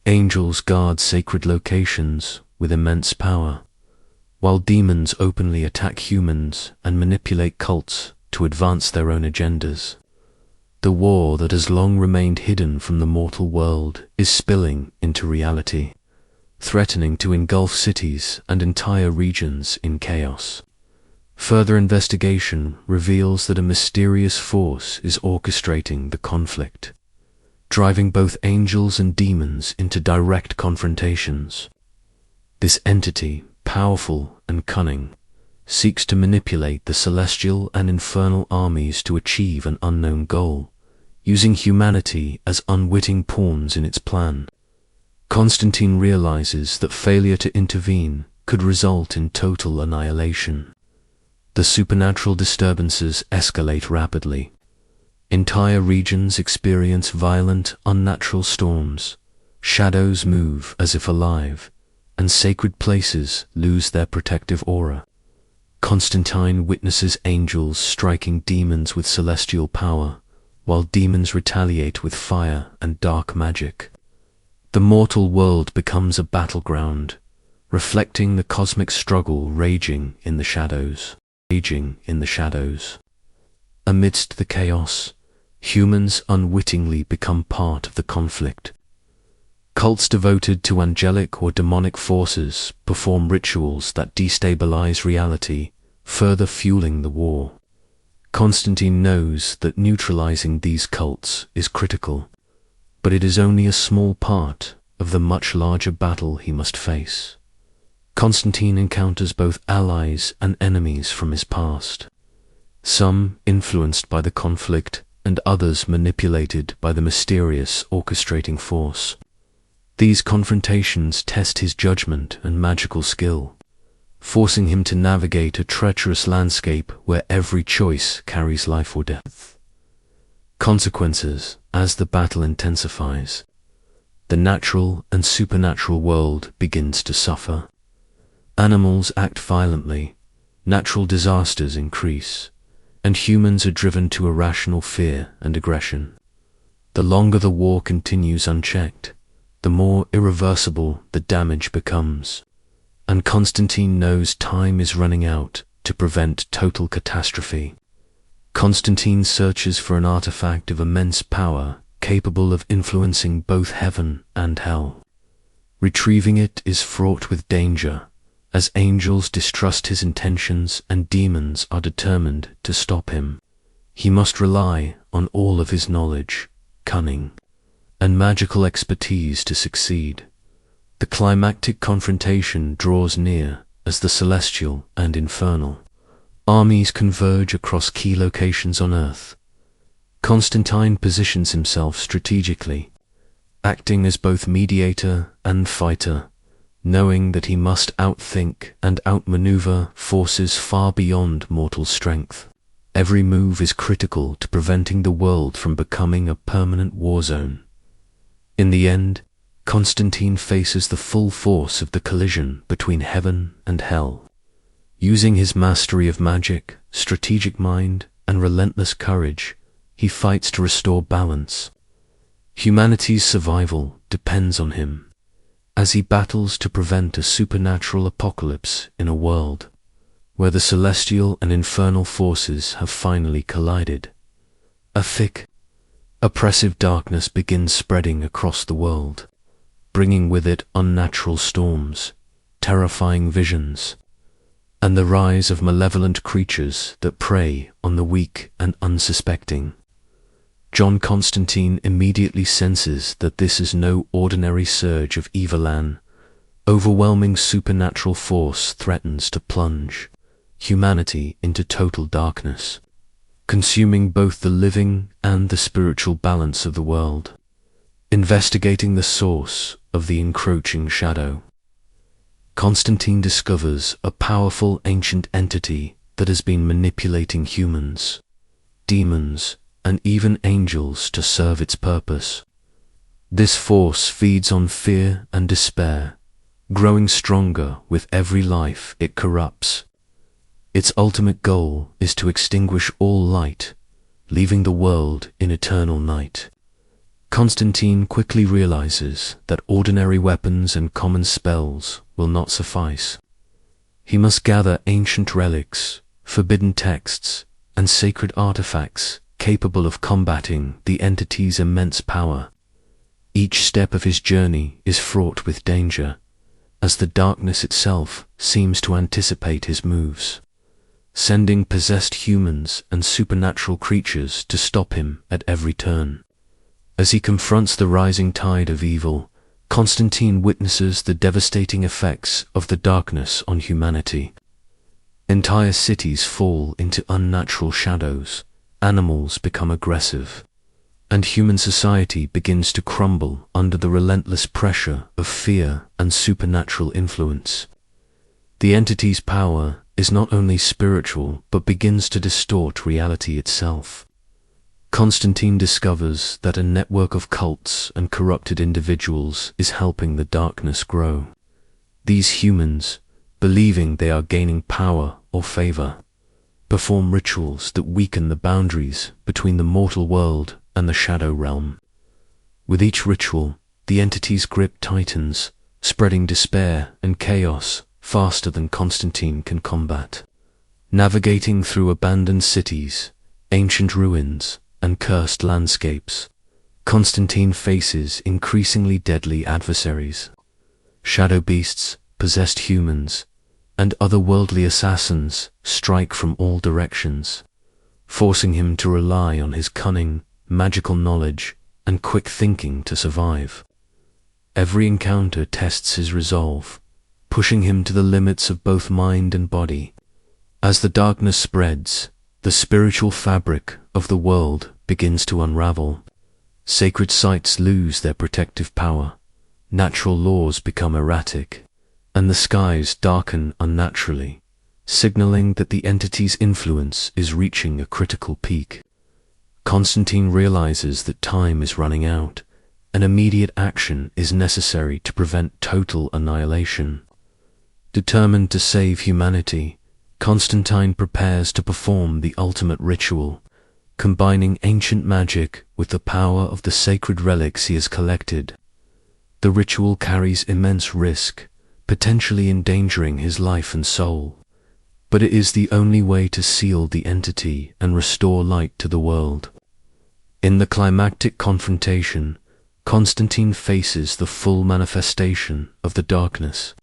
Angels guard sacred locations with immense power, while demons openly attack humans and manipulate cults to advance their own agendas. The war that has long remained hidden from the mortal world is spilling into reality, threatening to engulf cities and entire regions in chaos. Further investigation reveals that a mysterious force is orchestrating the conflict, driving both angels and demons into direct confrontations. This entity, powerful and cunning, seeks to manipulate the celestial and infernal armies to achieve an unknown goal, using humanity as unwitting pawns in its plan. Constantine realizes that failure to intervene could result in total annihilation. The supernatural disturbances escalate rapidly. Entire regions experience violent, unnatural storms. Shadows move as if alive, and sacred places lose their protective aura. Constantine witnesses angels striking demons with celestial power, while demons retaliate with fire and dark magic. The mortal world becomes a battleground, reflecting the cosmic struggle raging in the shadows. Amidst the chaos, humans unwittingly become part of the conflict. Cults devoted to angelic or demonic forces perform rituals that destabilize reality, further fueling the war. Constantine knows that neutralizing these cults is critical, but it is only a small part of the much larger battle he must face. Constantine encounters both allies and enemies from his past, some influenced by the conflict and others manipulated by the mysterious orchestrating force. These confrontations test his judgment and magical skill, forcing him to navigate a treacherous landscape where every choice carries life or death. Consequences as the battle intensifies. The natural and supernatural world begins to suffer. Animals act violently, natural disasters increase, and humans are driven to irrational fear and aggression. The longer the war continues unchecked, the more irreversible the damage becomes, and Constantine knows time is running out to prevent total catastrophe. Constantine searches for an artifact of immense power capable of influencing both heaven and hell. Retrieving it is fraught with danger, as angels distrust his intentions and demons are determined to stop him. He must rely on all of his knowledge, cunning, and magical expertise to succeed. The climactic confrontation draws near as the celestial and infernal armies converge across key locations on Earth. Constantine positions himself strategically, acting as both mediator and fighter, knowing that he must outthink and outmaneuver forces far beyond mortal strength. Every move is critical to preventing the world from becoming a permanent war zone. In the end, Constantine faces the full force of the collision between heaven and hell. Using his mastery of magic, strategic mind, and relentless courage, he fights to restore balance. Humanity's survival depends on him, as he battles to prevent a supernatural apocalypse in a world where the celestial and infernal forces have finally collided. A thick, oppressive darkness begins spreading across the world, bringing with it unnatural storms, terrifying visions, and the rise of malevolent creatures that prey on the weak and unsuspecting. John Constantine immediately senses that this is no ordinary surge of evil. An overwhelming supernatural force threatens to plunge humanity into total darkness, consuming both the living and the spiritual balance of the world. Investigating the source of the encroaching shadow, Constantine discovers a powerful ancient entity that has been manipulating humans, demons, and even angels to serve its purpose. This force feeds on fear and despair, growing stronger with every life it corrupts. Its ultimate goal is to extinguish all light, leaving the world in eternal night. Constantine quickly realizes that ordinary weapons and common spells will not suffice. He must gather ancient relics, forbidden texts, and sacred artifacts capable of combating the entity's immense power. Each step of his journey is fraught with danger, as the darkness itself seems to anticipate his moves, sending possessed humans and supernatural creatures to stop him at every turn. As he confronts the rising tide of evil, Constantine witnesses the devastating effects of the darkness on humanity. Entire cities fall into unnatural shadows, animals become aggressive, and human society begins to crumble under the relentless pressure of fear and supernatural influence. The entity's power is not only spiritual but begins to distort reality itself. Constantine discovers that a network of cults and corrupted individuals is helping the darkness grow. These humans, believing they are gaining power or favor, perform rituals that weaken the boundaries between the mortal world and the shadow realm. With each ritual, the entity's grip tightens, spreading despair and chaos faster than Constantine can combat. Navigating through abandoned cities, ancient ruins, and cursed landscapes, Constantine faces increasingly deadly adversaries. Shadow beasts, possessed humans, and otherworldly assassins strike from all directions, forcing him to rely on his cunning, magical knowledge, and quick thinking to survive. Every encounter tests his resolve, pushing him to the limits of both mind and body. As the darkness spreads, the spiritual fabric of the world begins to unravel. Sacred sites lose their protective power, natural laws become erratic, and the skies darken unnaturally, signaling that the entity's influence is reaching a critical peak. Constantine realizes that time is running out, and immediate action is necessary to prevent total annihilation. Determined to save humanity, Constantine prepares to perform the ultimate ritual, combining ancient magic with the power of the sacred relics he has collected. The ritual carries immense risk, potentially endangering his life and soul, but it is the only way to seal the entity and restore light to the world. In the climactic confrontation, Constantine faces the full manifestation of the darkness.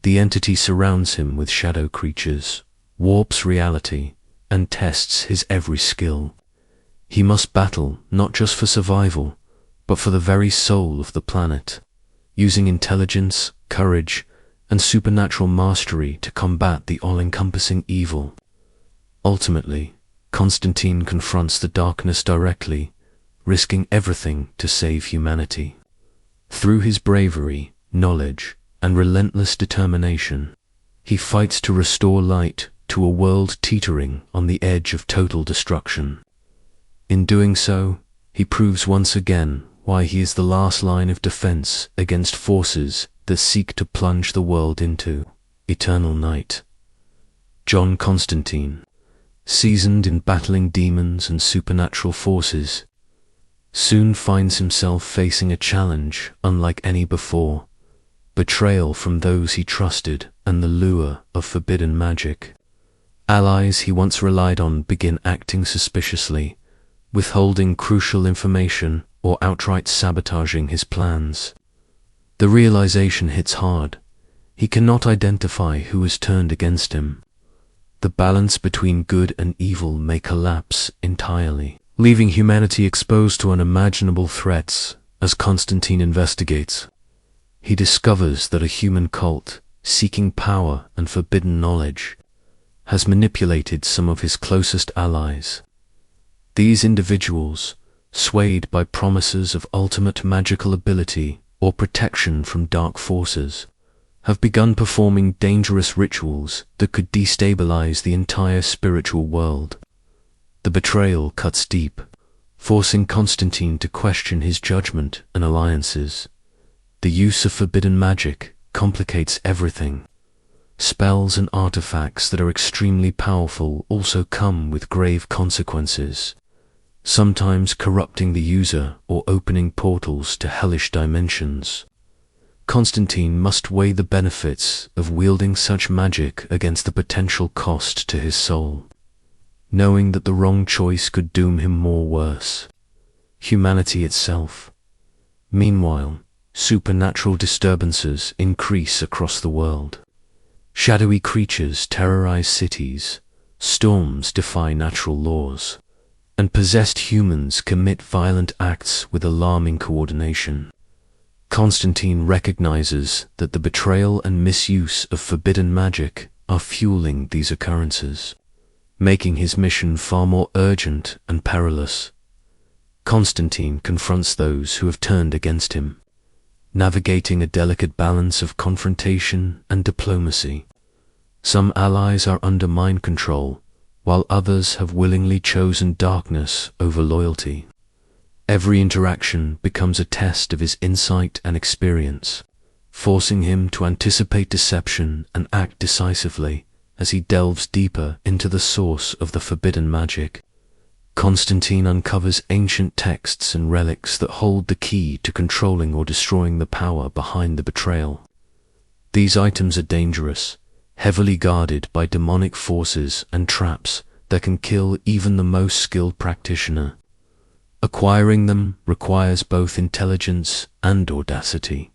The entity surrounds him with shadow creatures, warps reality, and tests his every skill. He must battle not just for survival, but for the very soul of the planet, using intelligence, courage, and supernatural mastery to combat the all-encompassing evil. Ultimately, Constantine confronts the darkness directly, risking everything to save humanity. Through his bravery, knowledge, and relentless determination, he fights to restore light to a world teetering on the edge of total destruction. In doing so, he proves once again why he is the last line of defense against forces that seek to plunge the world into eternal night. John Constantine, seasoned in battling demons and supernatural forces, soon finds himself facing a challenge unlike any before: betrayal from those he trusted and the lure of forbidden magic. Allies he once relied on begin acting suspiciously, withholding crucial information or outright sabotaging his plans. The realization hits hard. He cannot identify who has turned against him. The balance between good and evil may collapse entirely, leaving humanity exposed to unimaginable threats. As Constantine investigates, he discovers that a human cult, seeking power and forbidden knowledge, has manipulated some of his closest allies. These individuals, swayed by promises of ultimate magical ability or protection from dark forces, have begun performing dangerous rituals that could destabilize the entire spiritual world. The betrayal cuts deep, forcing Constantine to question his judgment and alliances. The use of forbidden magic complicates everything. Spells and artifacts that are extremely powerful also come with grave consequences, sometimes corrupting the user or opening portals to hellish dimensions. Constantine must weigh the benefits of wielding such magic against the potential cost to his soul, knowing that the wrong choice could doom him more worse: humanity itself. Meanwhile, supernatural disturbances increase across the world. Shadowy creatures terrorize cities, storms defy natural laws, and possessed humans commit violent acts with alarming coordination. Constantine recognizes that the betrayal and misuse of forbidden magic are fueling these occurrences, making his mission far more urgent and perilous. Constantine confronts those who have turned against him, navigating a delicate balance of confrontation and diplomacy. Some allies are under mind control, while others have willingly chosen darkness over loyalty. Every interaction becomes a test of his insight and experience, forcing him to anticipate deception and act decisively as he delves deeper into the source of the forbidden magic. Constantine uncovers ancient texts and relics that hold the key to controlling or destroying the power behind the betrayal. These items are dangerous, heavily guarded by demonic forces and traps that can kill even the most skilled practitioner. Acquiring them requires both intelligence and audacity.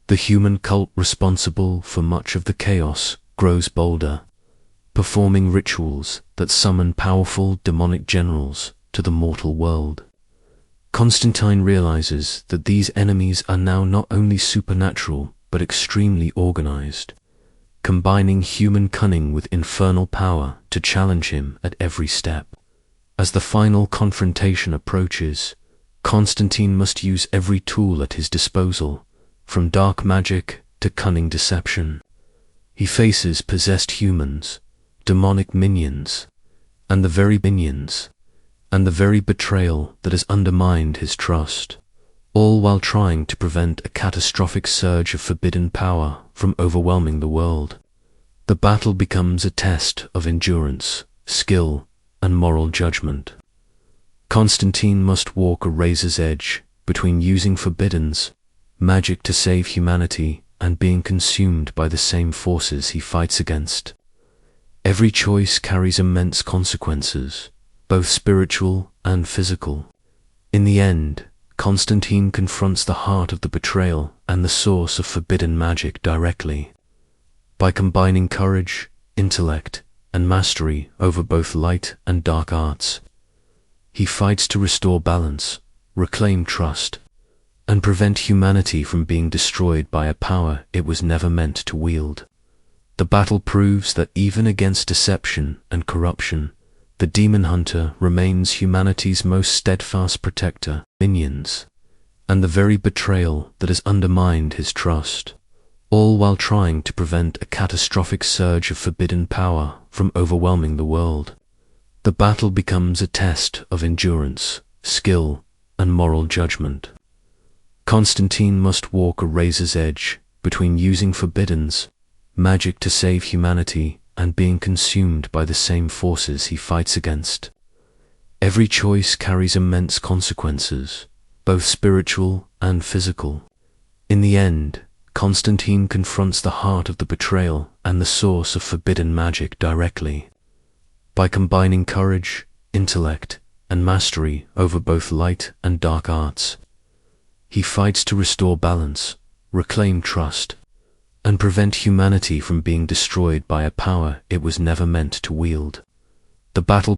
The human cult responsible for much of the chaos grows bolder, performing rituals that summon powerful demonic generals to the mortal world. Constantine realizes that these enemies are now not only supernatural but extremely organized, combining human cunning with infernal power to challenge him at every step. As the final confrontation approaches, Constantine must use every tool at his disposal, from dark magic to cunning deception. He faces possessed humans, demonic minions, and the very betrayal that has undermined his trust, all while trying to prevent a catastrophic surge of forbidden power from overwhelming the world. The battle becomes a test of endurance, skill, and moral judgment. Constantine must walk a razor's edge between using forbiddens, magic to save humanity, and being consumed by the same forces he fights against. Every choice carries immense consequences, both spiritual and physical. In the end, Constantine confronts the heart of the betrayal and the source of forbidden magic directly. By combining courage, intellect, and mastery over both light and dark arts, he fights to restore balance, reclaim trust, and prevent humanity from being destroyed by a power it was never meant to wield. The battle proves that even against deception and corruption, the demon hunter remains humanity's most steadfast protector, minions, and the very betrayal that has undermined his trust, all while trying to prevent a catastrophic surge of forbidden power from overwhelming the world. The battle becomes a test of endurance, skill, and moral judgment. Constantine must walk a razor's edge between using forbiddens, magic to save humanity, and being consumed by the same forces he fights against. Every choice carries immense consequences, both spiritual and physical. In the end, Constantine confronts the heart of the betrayal and the source of forbidden magic directly. By combining courage, intellect, and mastery over both light and dark arts, he fights to restore balance, reclaim trust, and prevent humanity from being destroyed by a power it was never meant to wield. The battle